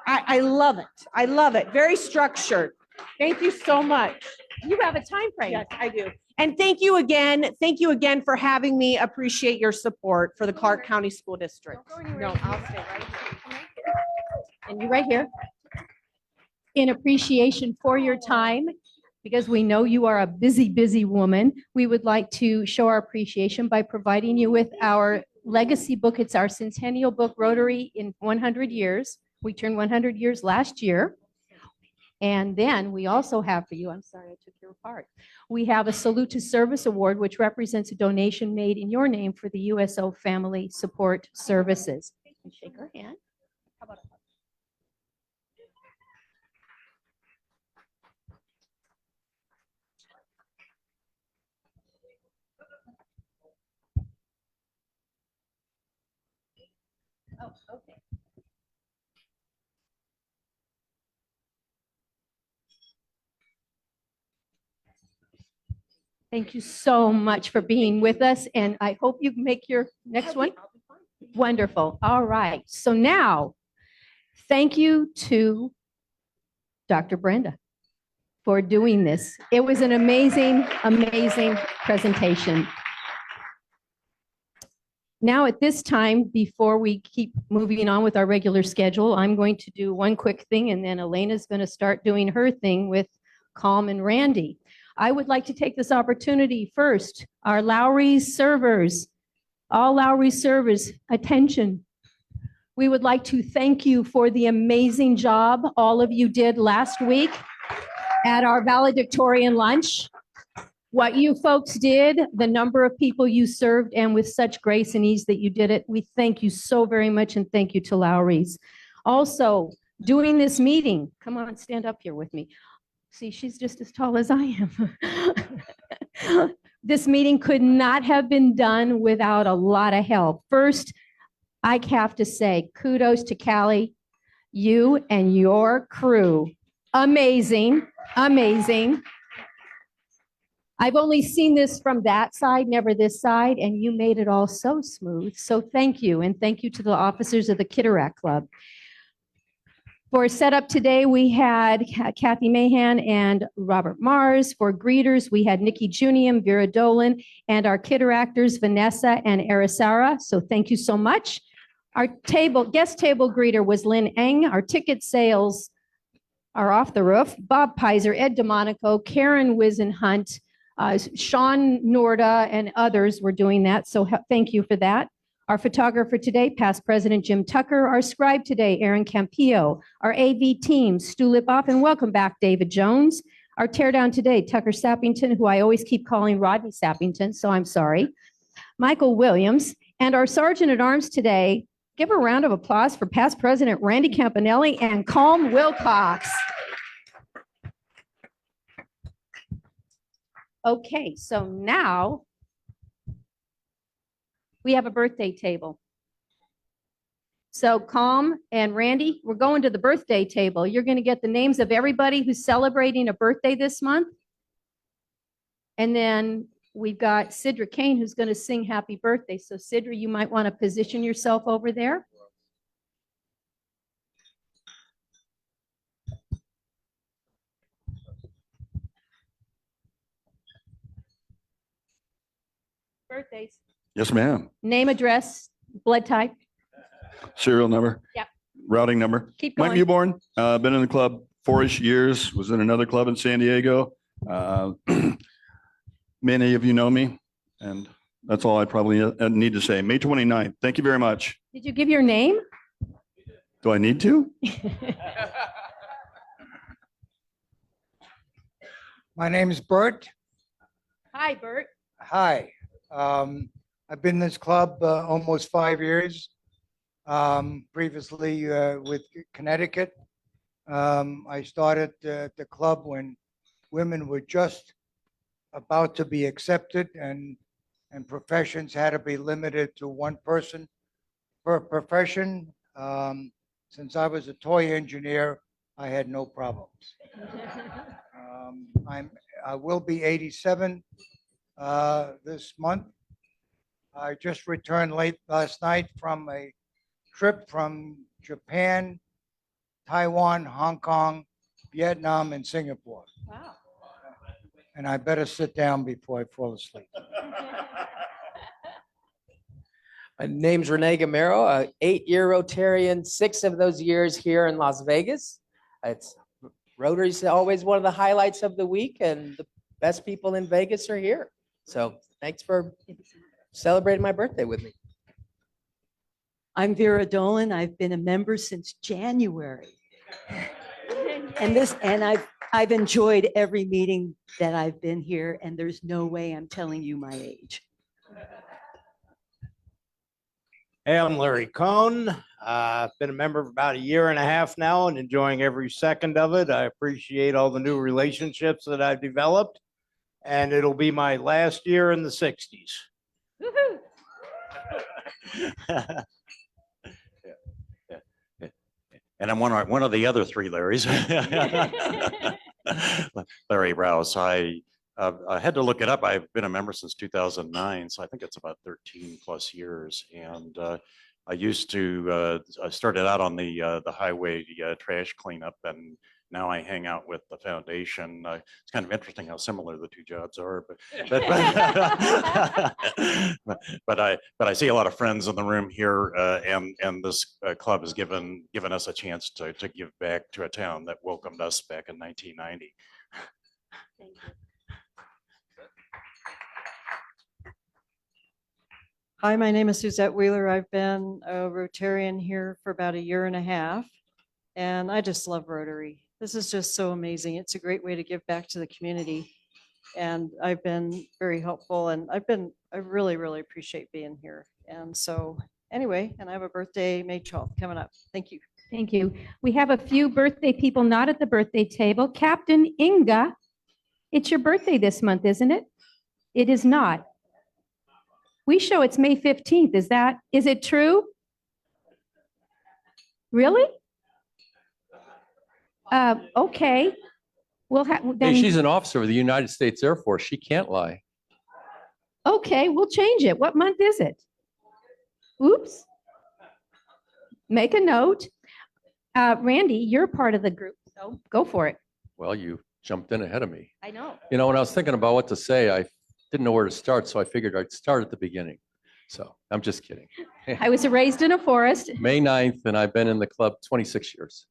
I love it. I love it. Very structured. Thank you so much. You have a time frame. Yes, I do. And thank you again. Thank you again for having me. Appreciate your support for the Clark County School District. No, I'll stay right here. And you right here. In appreciation for your time, because we know you are a busy, busy woman, we would like to show our appreciation by providing you with our legacy book. It's our centennial book, Rotary in 100 years. We turned 100 years last year. And then we also have for you, I'm sorry, I took your part. We have a Salute to Service Award, which represents a donation made in your name for the USO Family Support Services. Shake her hand. How about a hug? Oh, okay. Thank you so much for being with us, and I hope you make your next one. Wonderful. All right. So now, thank you to Dr. Brenda for doing this. It was an amazing, amazing presentation. Now at this time, before we keep moving on with our regular schedule, I'm going to do one quick thing, and then Elena's going to start doing her thing with Calm and Randy. I would like to take this opportunity first, our Lowry servers, all Lowry servers, attention. We would like to thank you for the amazing job all of you did last week at our valedictorian lunch. What you folks did, the number of people you served, and with such grace and ease that you did it, we thank you so very much, and thank you to Lowry's. Also, doing this meeting, come on, stand up here with me. See, she's just as tall as I am. This meeting could not have been done without a lot of help. First, I have to say kudos to Callie, you and your crew. Amazing, amazing. I've only seen this from that side, never this side, and you made it all so smooth. So thank you, and thank you to the officers of the Kitterack Club. For setup today, we had Kathy Mahan and Robert Mars. For greeters, we had Nikki Junium, Vera Dolan, and our kidder actors, Vanessa and Arisara. So thank you so much. Our guest table greeter was Lynn Eng. Our ticket sales are off the roof. Bob Pizer, Ed DeMonico, Karen Wisenhunt, Sean Norda, and others were doing that. So thank you for that. Our photographer today, past president Jim Tucker. Our scribe today, Aaron Campillo. Our AV team, Stu Lipoff, and welcome back, David Jones. Our teardown today, Tucker Sappington, who I always keep calling Rodney Sappington, so I'm sorry. Michael Williams. And our sergeant at arms today, give a round of applause for past president Randy Campanelli and Calm Wilcox. Okay, so now we have a birthday table. So Calm and Randy, we're going to the birthday table. You're going to get the names of everybody who's celebrating a birthday this month. And then we've got Sidra Kane, who's going to sing happy birthday. So Sidra, you might want to position yourself over there. Birthdays. Yes, ma'am. Name, address, blood type. Serial number. Yep. Routing number. Keep Mike going. Newborn, been in the club 4-ish years, was in another club in San Diego. Many of you know me, and that's all I probably need to say. May 29th. Thank you very much. Did you give your name? Do I need to? My name is Bert. Hi, Bert. Hi. I've been in this club almost 5 years. Previously with Connecticut. I started the club when women were just about to be accepted and professions had to be limited to one person per profession. Since I was a toy engineer, I had no problems. I will be 87 this month. I just returned late last night from a trip from Japan, Taiwan, Hong Kong, Vietnam, and Singapore. Wow. And I better sit down before I fall asleep. My name's Renee Gamero, a 8-year Rotarian, 6 of those years here in Las Vegas. Rotary's always one of the highlights of the week, and the best people in Vegas are here. So thanks for celebrating my birthday with me. I'm Vera Dolan. I've been a member since January. And I've enjoyed every meeting that I've been here, and there's no way I'm telling you my age. Hey, I'm Larry Cohn. I've been a member for about 1.5 years now and enjoying every second of it. I appreciate all the new relationships that I've developed, and it'll be my last year in the 60s. And I'm one of the other 3 Larrys. Larry Rouse. I had to look it up. I've been a member since 2009, so I think it's about 13 plus years. And I used to, I started out on the highway trash cleanup, and now I hang out with the foundation. It's kind of interesting how similar the 2 jobs are, but I see a lot of friends in the room here, and this club has given us a chance to give back to a town that welcomed us back in 1990. Thank you. Hi, my name is Suzette Wheeler. I've been a Rotarian here for about 1.5 years, and I just love Rotary. This is just so amazing. It's a great way to give back to the community, and I've been very helpful, and I really, really appreciate being here. And so anyway, and I have a birthday May 12th coming up. Thank you. Thank you. We have a few birthday people not at the birthday table. Captain Inga, it's your birthday this month, isn't it? It is not. We show it's May 15th. Is it true? Really? Okay. We'll have then. Hey, she's an officer of the United States Air Force. She can't lie. Okay, we'll change it. What month is it? Oops. Make a note. Randy, you're part of the group, so go for it. Well, you jumped in ahead of me. I know. You know, when I was thinking about what to say, I didn't know where to start, so I figured I'd start at the beginning. So I'm just kidding. I was raised in a forest. May 9th, and I've been in the club 26 years.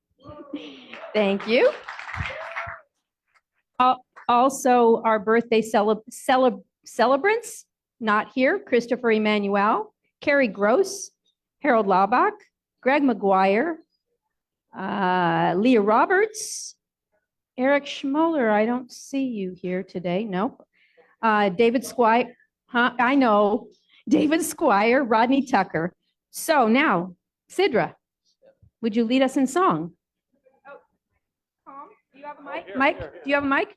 Thank you. Also, our birthday celebrants, not here, Christopher Emmanuel, Carrie Gross, Harold Laubach, Greg McGuire, Leah Roberts, Eric Schmoller. I don't see you here today. No. David Squire. Huh? I know. David Squire, Rodney Tucker. So now, Sidra, would you lead us in song? Oh, Tom, do you have a mic? Mike, do you have a mic?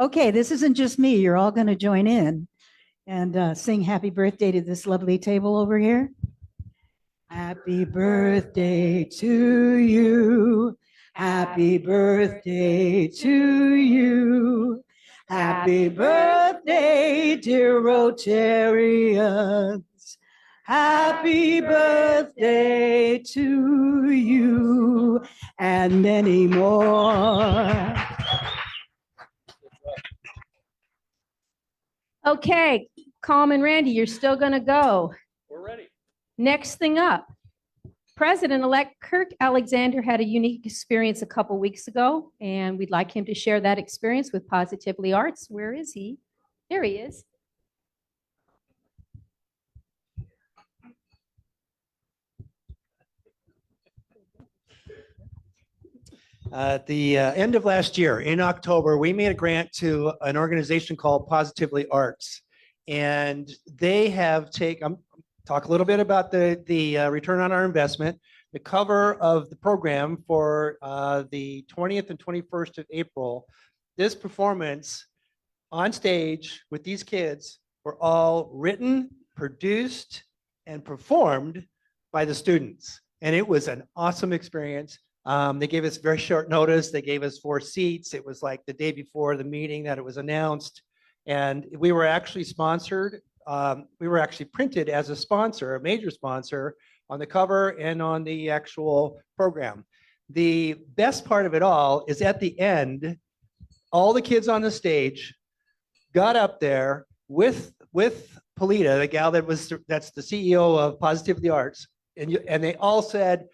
Okay, this isn't just me. You're all going to join in and sing happy birthday to this lovely table over here. Happy birthday to you. Happy birthday to you. Happy birthday, dear Rotarians. Happy birthday to you and many more. Okay, Calm and Randy, you're still going to go. We're ready. Next thing up, President-elect Kirk Alexander had a unique experience a couple weeks ago, and we'd like him to share that experience with Positively Arts. Where is he? There he is. At the end of last year, in October, we made a grant to an organization called Positively Arts. And they have talk a little bit about the return on our investment. The cover of the program for the 20th and 21st of April, this performance on stage with these kids were all written, produced, and performed by the students. And it was an awesome experience. They gave us very short notice. They gave us 4 seats. It was like the day before the meeting that it was announced. And we were actually sponsored. We were actually printed as a sponsor, a major sponsor, on the cover and on the actual program. The best part of it all is at the end, all the kids on the stage got up there with Polita, the gal that's the CEO of Positively Arts, and they all said,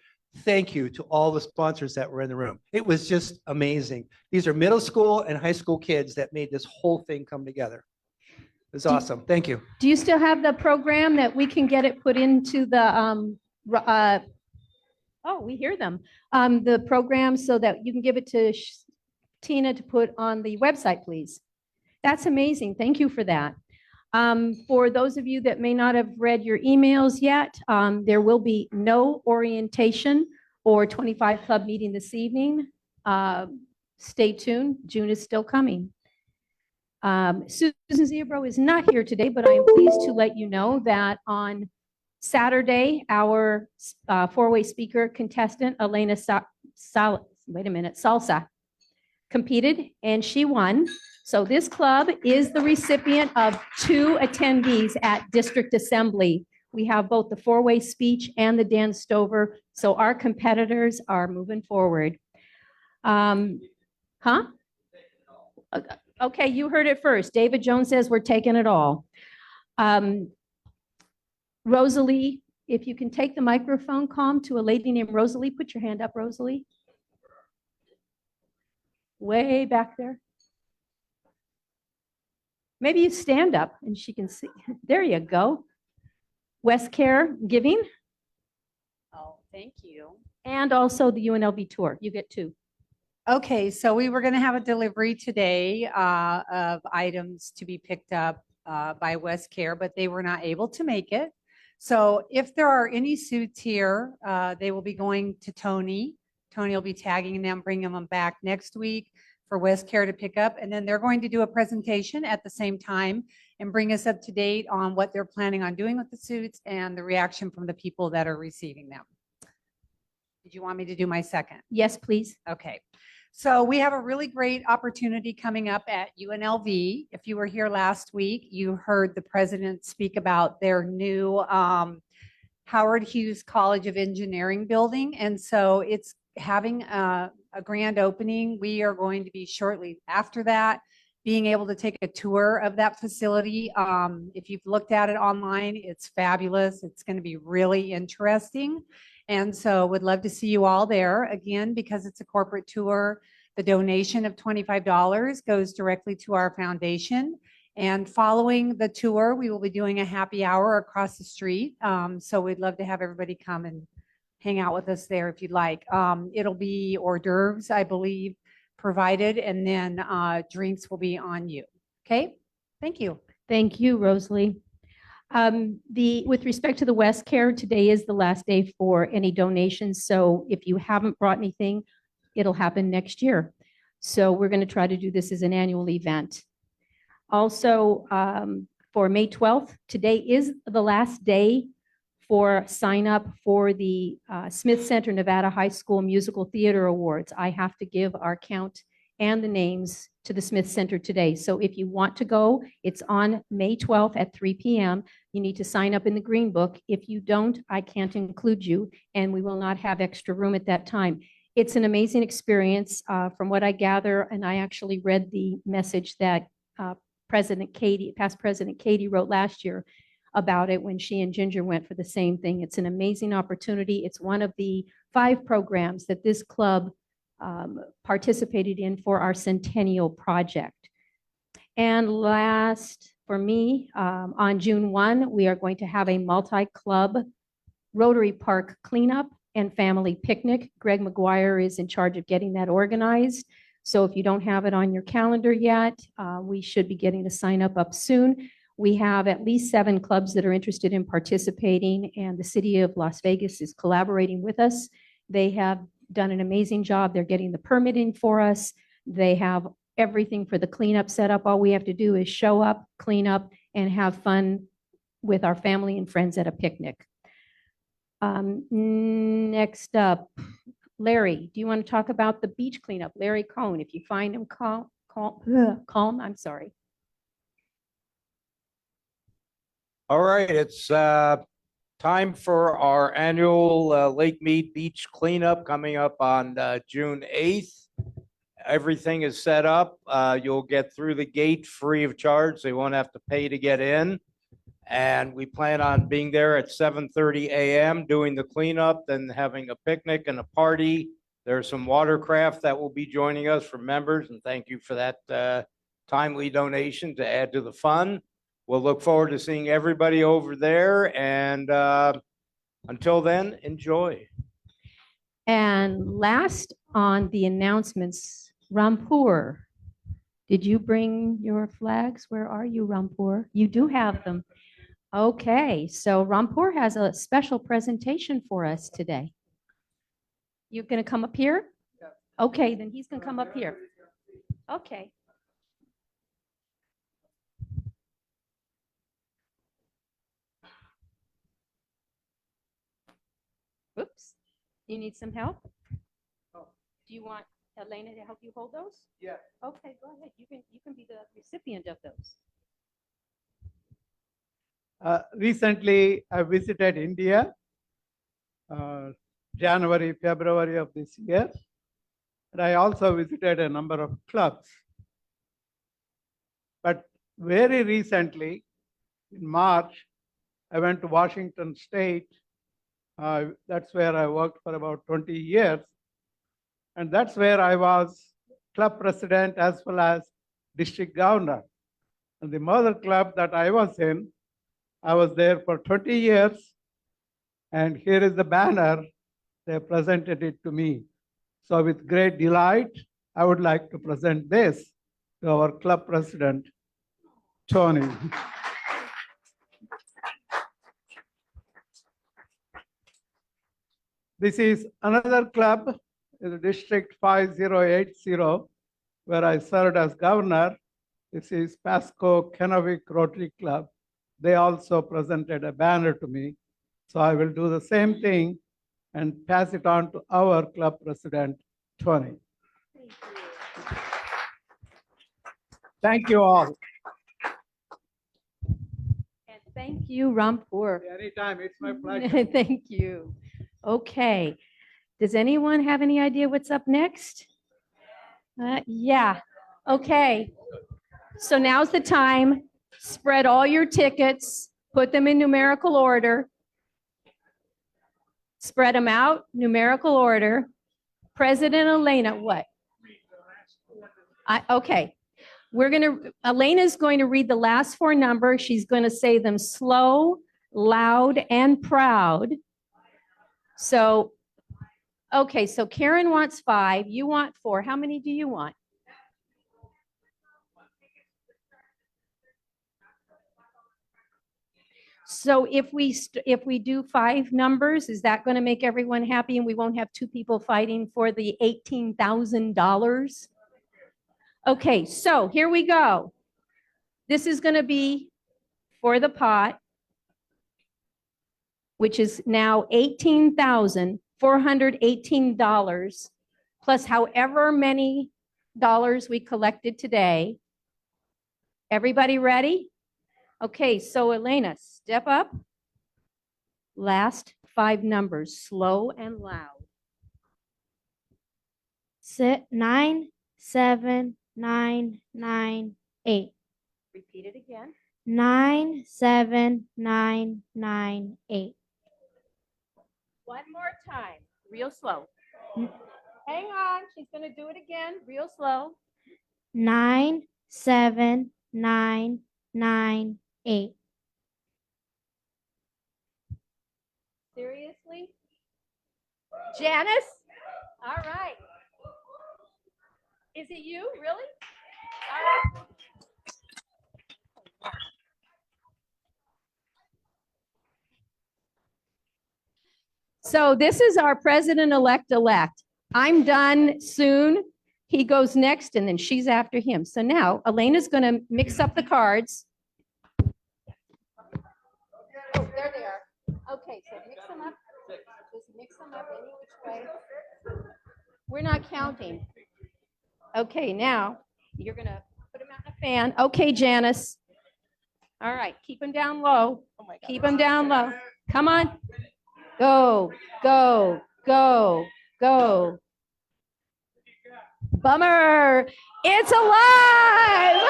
thank you to all the sponsors that were in the room. It was just amazing. These are middle school and high school kids that made this whole thing come together. It was awesome. Thank you. Do you still have the program that we can get it put into the, we hear them, the program so that you can give it to Tina to put on the website, please? That's amazing. Thank you for that. For those of you that may not have read your emails yet, there will be no orientation or 25 Club meeting this evening. Stay tuned. June is still coming. Susan Zebro is not here today, but I am pleased to let you know that on Saturday, our 4-way speaker contestant, Elena Salsa, competed and she won. So this club is the recipient of 2 attendees at District Assembly. We have both the 4-way speech and the Dan Stover. So our competitors are moving forward. Okay, you heard it first. David Jones says we're taking it all. Rosalie, if you can take the microphone, Calm, to a lady named Rosalie. Put your hand up, Rosalie. Way back there. Maybe you stand up and she can see. There you go. West Care Giving. Oh, thank you. And also the UNLV tour. You get 2. Okay, so we were going to have a delivery today of items to be picked up by West Care, but they were not able to make it. So if there are any suits here, they will be going to Tony. Tony will be tagging them, bringing them back next week for West Care to pick up. And then they're going to do a presentation at the same time and bring us up to date on what they're planning on doing with the suits and the reaction from the people that are receiving them. Did you want me to do my second? Yes, please. Okay. So we have a really great opportunity coming up at UNLV. If you were here last week, you heard the president speak about their new Howard Hughes College of Engineering building. And so it's having a grand opening. We are going to be shortly after that, being able to take a tour of that facility. If you've looked at it online, it's fabulous. It's going to be really interesting. And so would love to see you all there again, because it's a corporate tour. The donation of $25 goes directly to our foundation. And following the tour, we will be doing a happy hour across the street. So we'd love to have everybody come and hang out with us there if you'd like. It'll be hors d'oeuvres, I believe, provided, and then drinks will be on you. Okay, thank you. Thank you, Rosalie. With respect to the West Care, today is the last day for any donations. So if you haven't brought anything, it'll happen next year. So we're going to try to do this as an annual event. Also, for May 12th, today is the last day for sign up for the Smith Center Nevada High School Musical Theater Awards. I have to give our count and the names to the Smith Center today. So if you want to go, it's on May 12th at 3 p.m. You need to sign up in the Green Book. If you don't, I can't include you, and we will not have extra room at that time. It's an amazing experience from what I gather, and I actually read the message that past President Katie wrote last year about it when she and Ginger went for the same thing. It's an amazing opportunity. It's one of the 5 programs that this club participated in for our centennial project. And last, for me, on June 1, we are going to have a multi-club Rotary Park cleanup and family picnic. Greg McGuire is in charge of getting that organized. So if you don't have it on your calendar yet, we should be getting the sign up soon. We have at least 7 clubs that are interested in participating, and the city of Las Vegas is collaborating with us. They have done an amazing job. They're getting the permitting for us. They have everything for the cleanup set up. All we have to do is show up, clean up, and have fun with our family and friends at a picnic. Next up, Larry, do you want to talk about the beach cleanup? Larry Cohn, if you find him calm, I'm sorry. All right, it's time for our annual Lake Mead Beach cleanup coming up on June 8th. Everything is set up. You'll get through the gate free of charge. So you won't have to pay to get in. And we plan on being there at 7:30 a.m. doing the cleanup, then having a picnic and a party. There's some watercraft that will be joining us for members, and thank you for that timely donation to add to the fun. We'll look forward to seeing everybody over there, and until then, enjoy. And last on the announcements, Rampur. Did you bring your flags? Where are you, Rampur? You do have them. Okay, so Rampur has a special presentation for us today. You're going to come up here? Okay, then he's going to come up here. Okay. Oops. You need some help? Do you want Elena to help you hold those? Yeah. Okay, go ahead. You can be the recipient of those. Recently, I visited India, January, February of this year. And I also visited a number of clubs. But very recently, in March, I went to Washington State. That's where I worked for about 20 years. And that's where I was club president as well as district governor. And the mother club that I was in, I was there for 20 years. And here is the banner. They presented it to me. So with great delight, I would like to present this to our club president, Tony. This is another club, is District 5080, where I served as governor. This is Pasco Kennewick Rotary Club. They also presented a banner to me. So I will do the same thing and pass it on to our club president, Tony. Thank you all. And thank you, Rampur. Anytime, it's my pleasure. Thank you. Okay. Does anyone have any idea what's up next? Yeah. Okay. So now's the time. Spread all your tickets, put them in numerical order. Spread them out, numerical order. President Elena, what? Okay. Elena's going to read the last four numbers. She's going to say them slow, loud, and proud. So, okay, so Karen wants 5, you want 4. How many do you want? So if we do 5 numbers, is that going to make everyone happy and we won't have 2 people fighting for the $18,000? Okay, so here we go. This is going to be for the pot, which is now $18,418 plus however many dollars we collected today. Everybody ready? Okay, so Elena, step up. Last 5 numbers, slow and loud. 9, 7, 9, 9, 8. Repeat it again. 9, 7, 9, 9, 8. One more time, real slow. Hang on, she's going to do it again, real slow. 9, 7, 9, 9, 8. Seriously? Janice? All right. Is it you, really? All right. So this is our president-elect. I'm done soon. He goes next, and then she's after him. So now Elena's going to mix up the cards. Oh, there they are. Okay, so mix them up. Just mix them up any which way. We're not counting. Okay, now you're going to put them out in a fan. Okay, Janice. All right, keep them down low. Keep them down low. Come on. Go, go, go, go. Bummer. It's alive.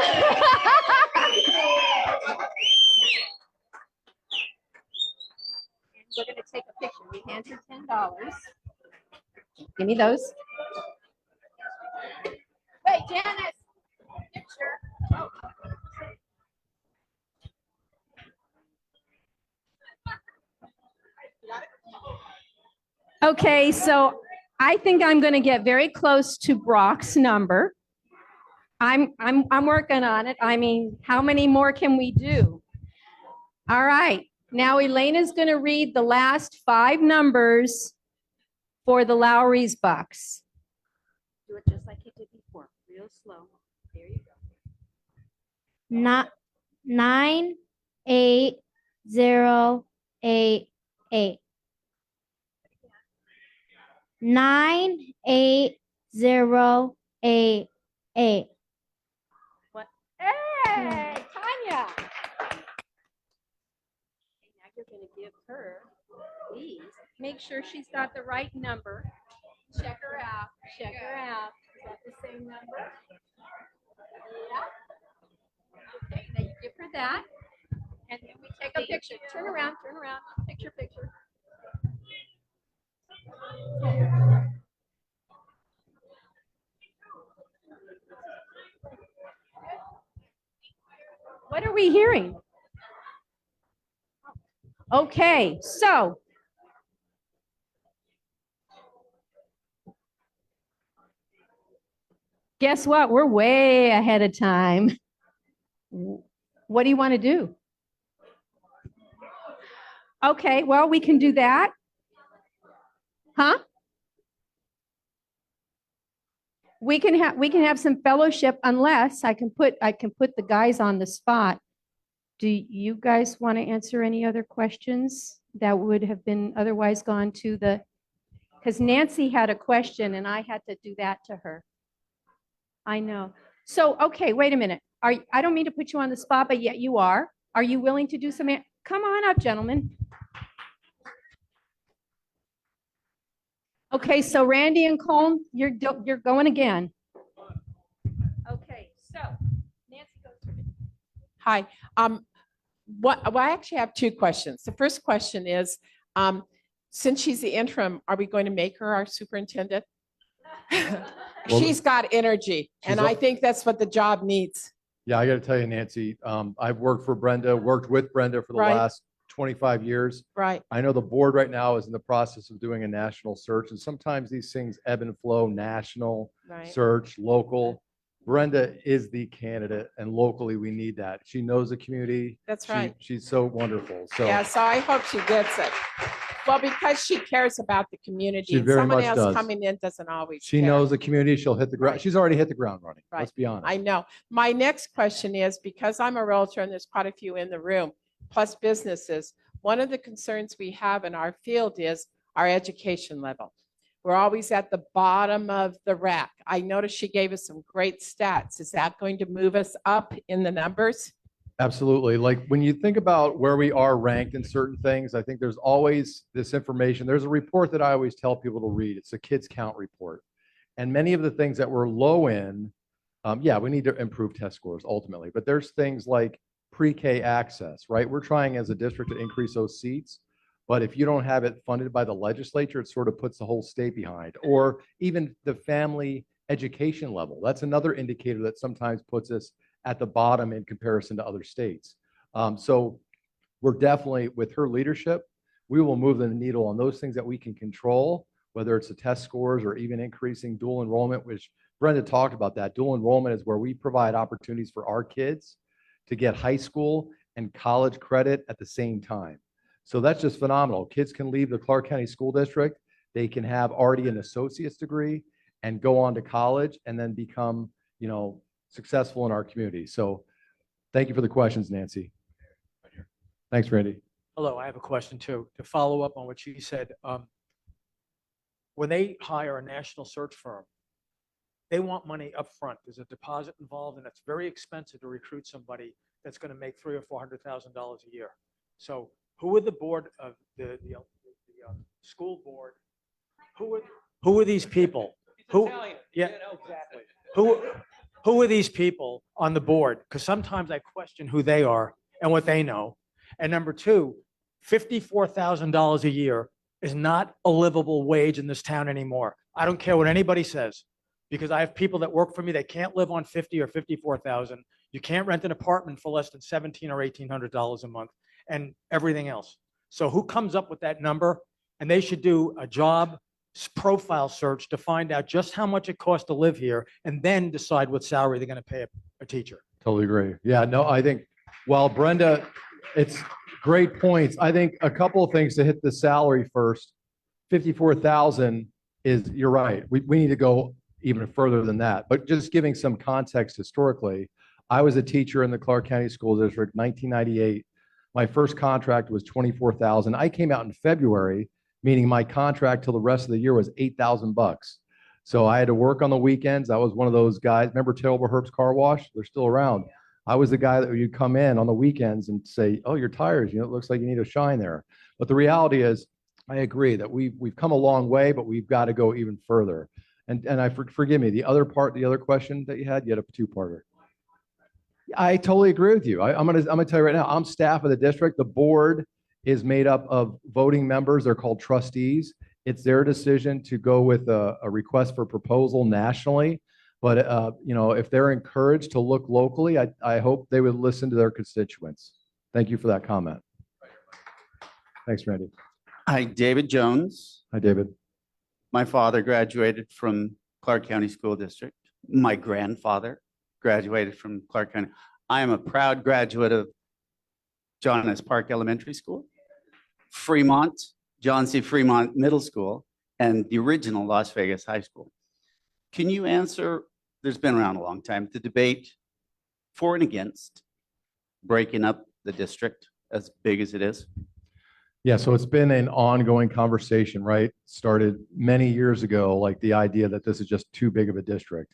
We're going to take a picture. We hand her $10. Give me those. Wait, Janice. Picture. Oh. Okay, so I think I'm going to get very close to Brock's number. I'm working on it. I mean, how many more can we do? All right. Now Elena's going to read the last 5 numbers for the Lowry's bucks. Do it just like you did before, real slow. There you go. 9, 8, 0, 8, 8. 9, 8, 0, 8, 8. What? Hey, Tanya. Now you're going to give her these. Make sure she's got the right number. Check her out. Check her out. Is that the same number? Yeah. Okay, now you give her that. And then we take a picture. Turn around, turn around. Picture, picture. What are we hearing? Okay, so guess what? We're way ahead of time. What do you want to do? Okay, well, we can do that. Huh? We can have some fellowship unless I can put the guys on the spot. Do you guys want to answer any other questions that would have been otherwise gone to the, because Nancy had a question and I had to do that to her. I know. So, okay, wait a minute. I don't mean to put you on the spot, but yet you are. Are you willing to do some, come on up, gentlemen. Okay, so Randy and Colm, you're going again. Okay, so Nancy goes first. Hi. Well, I actually have two questions. The first question is, since she's the interim, are we going to make her our superintendent? She's got energy, and I think that's what the job needs. Yeah, I got to tell you, Nancy, I've worked with Brenda for the Right. last 25 years. Right. I know the board right now is in the process of doing a national search, and sometimes these things ebb and flow, national Right. search, local. Brenda is the candidate, and locally we need that. She knows the community. That's right. She's so wonderful. So Yeah, so I hope she gets it. Well, because she cares about the community, She and very someone much else does. coming in doesn't always she care. knows the community. She'll hit the ground. Right. She's already hit the ground running. Right. Let's be honest. I know. My next question is, because I'm a realtor and there's quite a few in the room, plus businesses, one of the concerns we have in our field is our education level. We're always at the bottom of the rack. I noticed she gave us some great stats. Is that going to move us up in the numbers? Absolutely. Like when you think about where we are ranked in certain things, I think there's always this information. There's a report that I always tell people to read. It's a kids count report. And many of the things that we're low in, yeah, we need to improve test scores ultimately. But there's things like pre-K access, right? We're trying as a district to increase those seats. But if you don't have it funded by the legislature, it sort of puts the whole state behind. Or even the family education level. That's another indicator that sometimes puts us at the bottom in comparison to other states. So we're definitely, with her leadership, we will move the needle on those things that we can control, whether it's the test scores or even increasing dual enrollment, which Brenda talked about that. Dual enrollment is where we provide opportunities for our kids to get high school and college credit at the same time. So that's just phenomenal. Kids can leave the Clark County School District. They can have already an associate's degree and go on to college and then become, successful in our community. So thank you for the questions, Nancy. Thanks, Randy. Hello, I have a question too, to follow up on what she said. When they hire a national search firm, they want money up front. There's a deposit involved, and it's very expensive to recruit somebody that's going to make $300,000 or $400,000 a year. So who are the board of the school board? Who are these people? Yeah, exactly. Who are these people on the board? Because sometimes I question who they are and what they know. And number two, $54,000 a year is not a livable wage in this town anymore. I don't care what anybody says, because I have people that work for me that can't live on 50 or 54,000. You can't rent an apartment for less than $1,700 or $1,800 a month, and everything else. So who comes up with that number? And they should do a job profile search to find out just how much it costs to live here, and then decide what salary they're going to pay a teacher. Totally agree. Yeah, no, I think while Brenda, it's great points. I think a couple of things to hit the salary first. 54,000 is, you're right. We need to go even further than that. But just giving some context historically, I was a teacher in the Clark County School District, 1998. My first contract was 24,000. I came out in February, meaning my contract till the rest of the year was $8,000. So I had to work on the weekends. I was one of those guys. Remember Taylor Herb's Car Wash? They're still around. I was the guy that you'd come in on the weekends and say, "Oh, your tires, it looks like you need a shine there." But the reality is, I agree that we've come a long way, but we've got to go even further. And forgive me, the other question that you had a two-parter. I totally agree with you. I'm gonna tell you right now, I'm staff of the district. The board is made up of voting members. They're called trustees. It's their decision to go with a request for proposal nationally. But if they're encouraged to look locally, I hope they would listen to their constituents. Thank you for that comment. Thanks, Randy. Hi, David Jones. Hi, David. My father graduated from Clark County School District. My grandfather graduated from Clark County. I am a proud graduate of John S. Park Elementary School, Fremont, John C. Fremont Middle School, and the original Las Vegas High School. Can you answer, there's been around a long time, the debate for and against breaking up the district as big as it is? Yeah, so it's been an ongoing conversation, right? Started many years ago, like the idea that this is just too big of a district.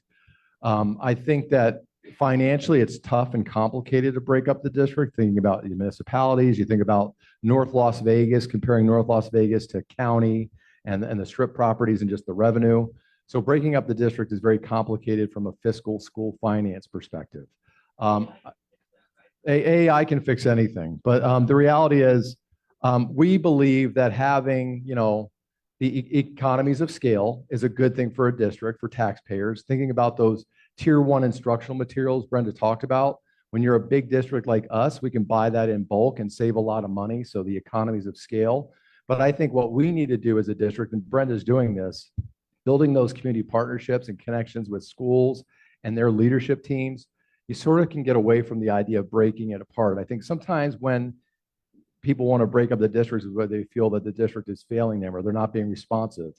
I think that financially, it's tough and complicated to break up the district, thinking about the municipalities. You think about North Las Vegas, comparing North Las Vegas to county and the strip properties and just the revenue. So breaking up the district is very complicated from a fiscal school finance perspective. AI can fix anything, but the reality is we believe that having, the economies of scale is a good thing for a district, for taxpayers. Thinking about those tier one instructional materials Brenda talked about, when you're a big district like us, we can buy that in bulk and save a lot of money. So the economies of scale. But I think what we need to do as a district, and Brenda's doing this, building those community partnerships and connections with schools and their leadership teams, you sort of can get away from the idea of breaking it apart. I think sometimes when people want to break up the districts is where they feel that the district is failing them or they're not being responsive.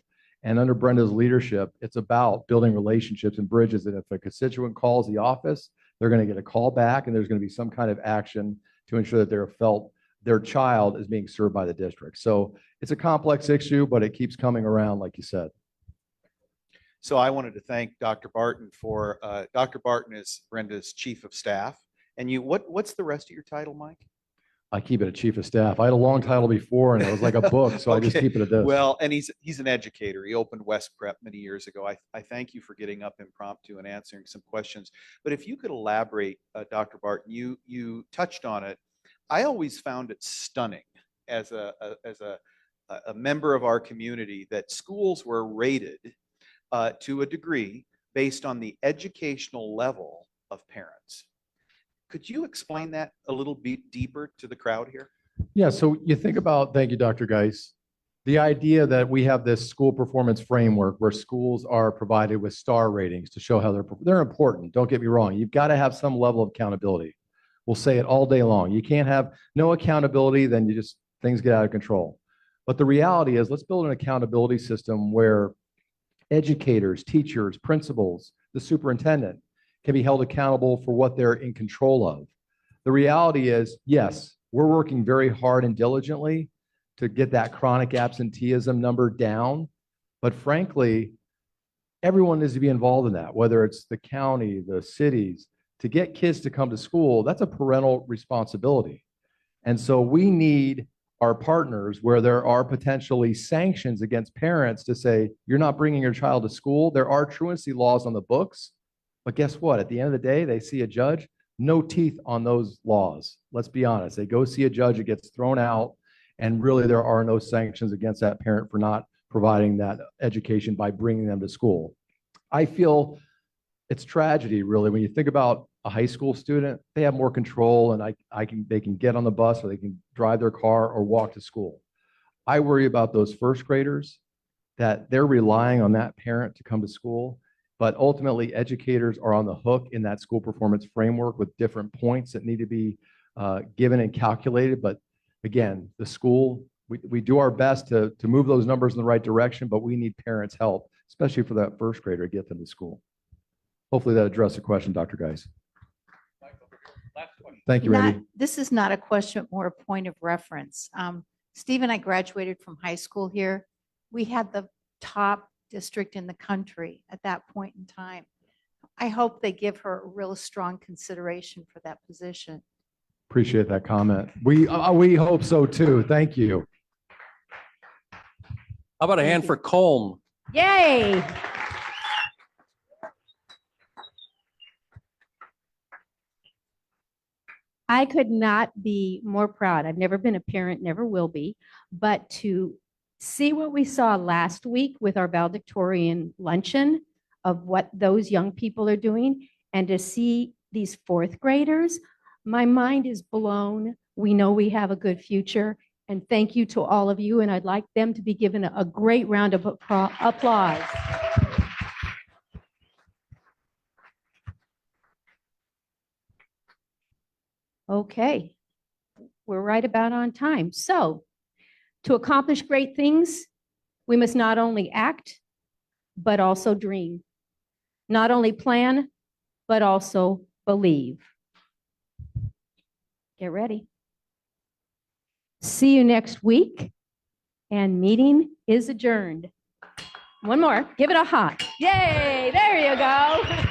And under Brenda's leadership, it's about building relationships and bridges. And if a constituent calls the office, they're going to get a call back and there's going to be some kind of action to ensure that they're felt their child is being served by the district. So it's a complex issue, but it keeps coming around, like you said. So I wanted to thank Dr. Barton for, Dr. Barton is Brenda's chief of staff. And what's the rest of your title, Mike? I keep it a chief of staff. I had a long title before and it was like a book. So I just keep it at this. Well, and he's an educator. He opened West Prep many years ago. I thank you for getting up impromptu and answering some questions. But if you could elaborate, Dr. Barton, you touched on it. I always found it stunning as a member of our community that schools were rated to a degree based on the educational level of parents. Could you explain that a little bit deeper to the crowd here? Yeah, so you think about, thank you, Dr. Geis, the idea that we have this school performance framework where schools are provided with star ratings to show how they're important. Don't get me wrong. You've got to have some level of accountability. We'll say it all day long. You can't have no accountability, then things get out of control. But the reality is, let's build an accountability system where educators, teachers, principals, the superintendent can be held accountable for what they're in control of. The reality is, yes, we're working very hard and diligently to get that chronic absenteeism number down. But frankly, everyone needs to be involved in that, whether it's the county, the cities. To get kids to come to school, that's a parental responsibility. And so we need our partners where there are potentially sanctions against parents to say, you're not bringing your child to school. There are truancy laws on the books. But guess what? At the end of the day, they see a judge, no teeth on those laws. Let's be honest. They go see a judge, it gets thrown out, and really there are no sanctions against that parent for not providing that education by bringing them to school. I feel it's tragedy, really, when you think about a high school student, they have more control and they can get on the bus or they can drive their car or walk to school. I worry about those first graders that they're relying on that parent to come to school. But ultimately, educators are on the hook in that school performance framework with different points that need to be given and calculated. But again, the school, we do our best to move those numbers in the right direction, but we need parents' help, especially for that first grader to get them to school. Hopefully that addressed the question, Dr. Geis. Thank you, Randy. This is not a question, more a point of reference. Steve and I graduated from high school here. We had the top district in the country at that point in time. I hope they give her a real strong consideration for that position. Appreciate that comment. We hope so too. Thank you. How about a hand for Colm? Yay. I could not be more proud. I've never been a parent, never will be, but to see what we saw last week with our valedictorian luncheon of what those young people are doing and to see these fourth graders, my mind is blown. We know we have a good future. And thank you to all of you. And I'd like them to be given a great round of applause. Okay, we're right about on time. So to accomplish great things, we must not only act, but also dream. Not only plan, but also believe. Get ready. See you next week, and meeting is adjourned. One more, give it a hot. Yay, there you go.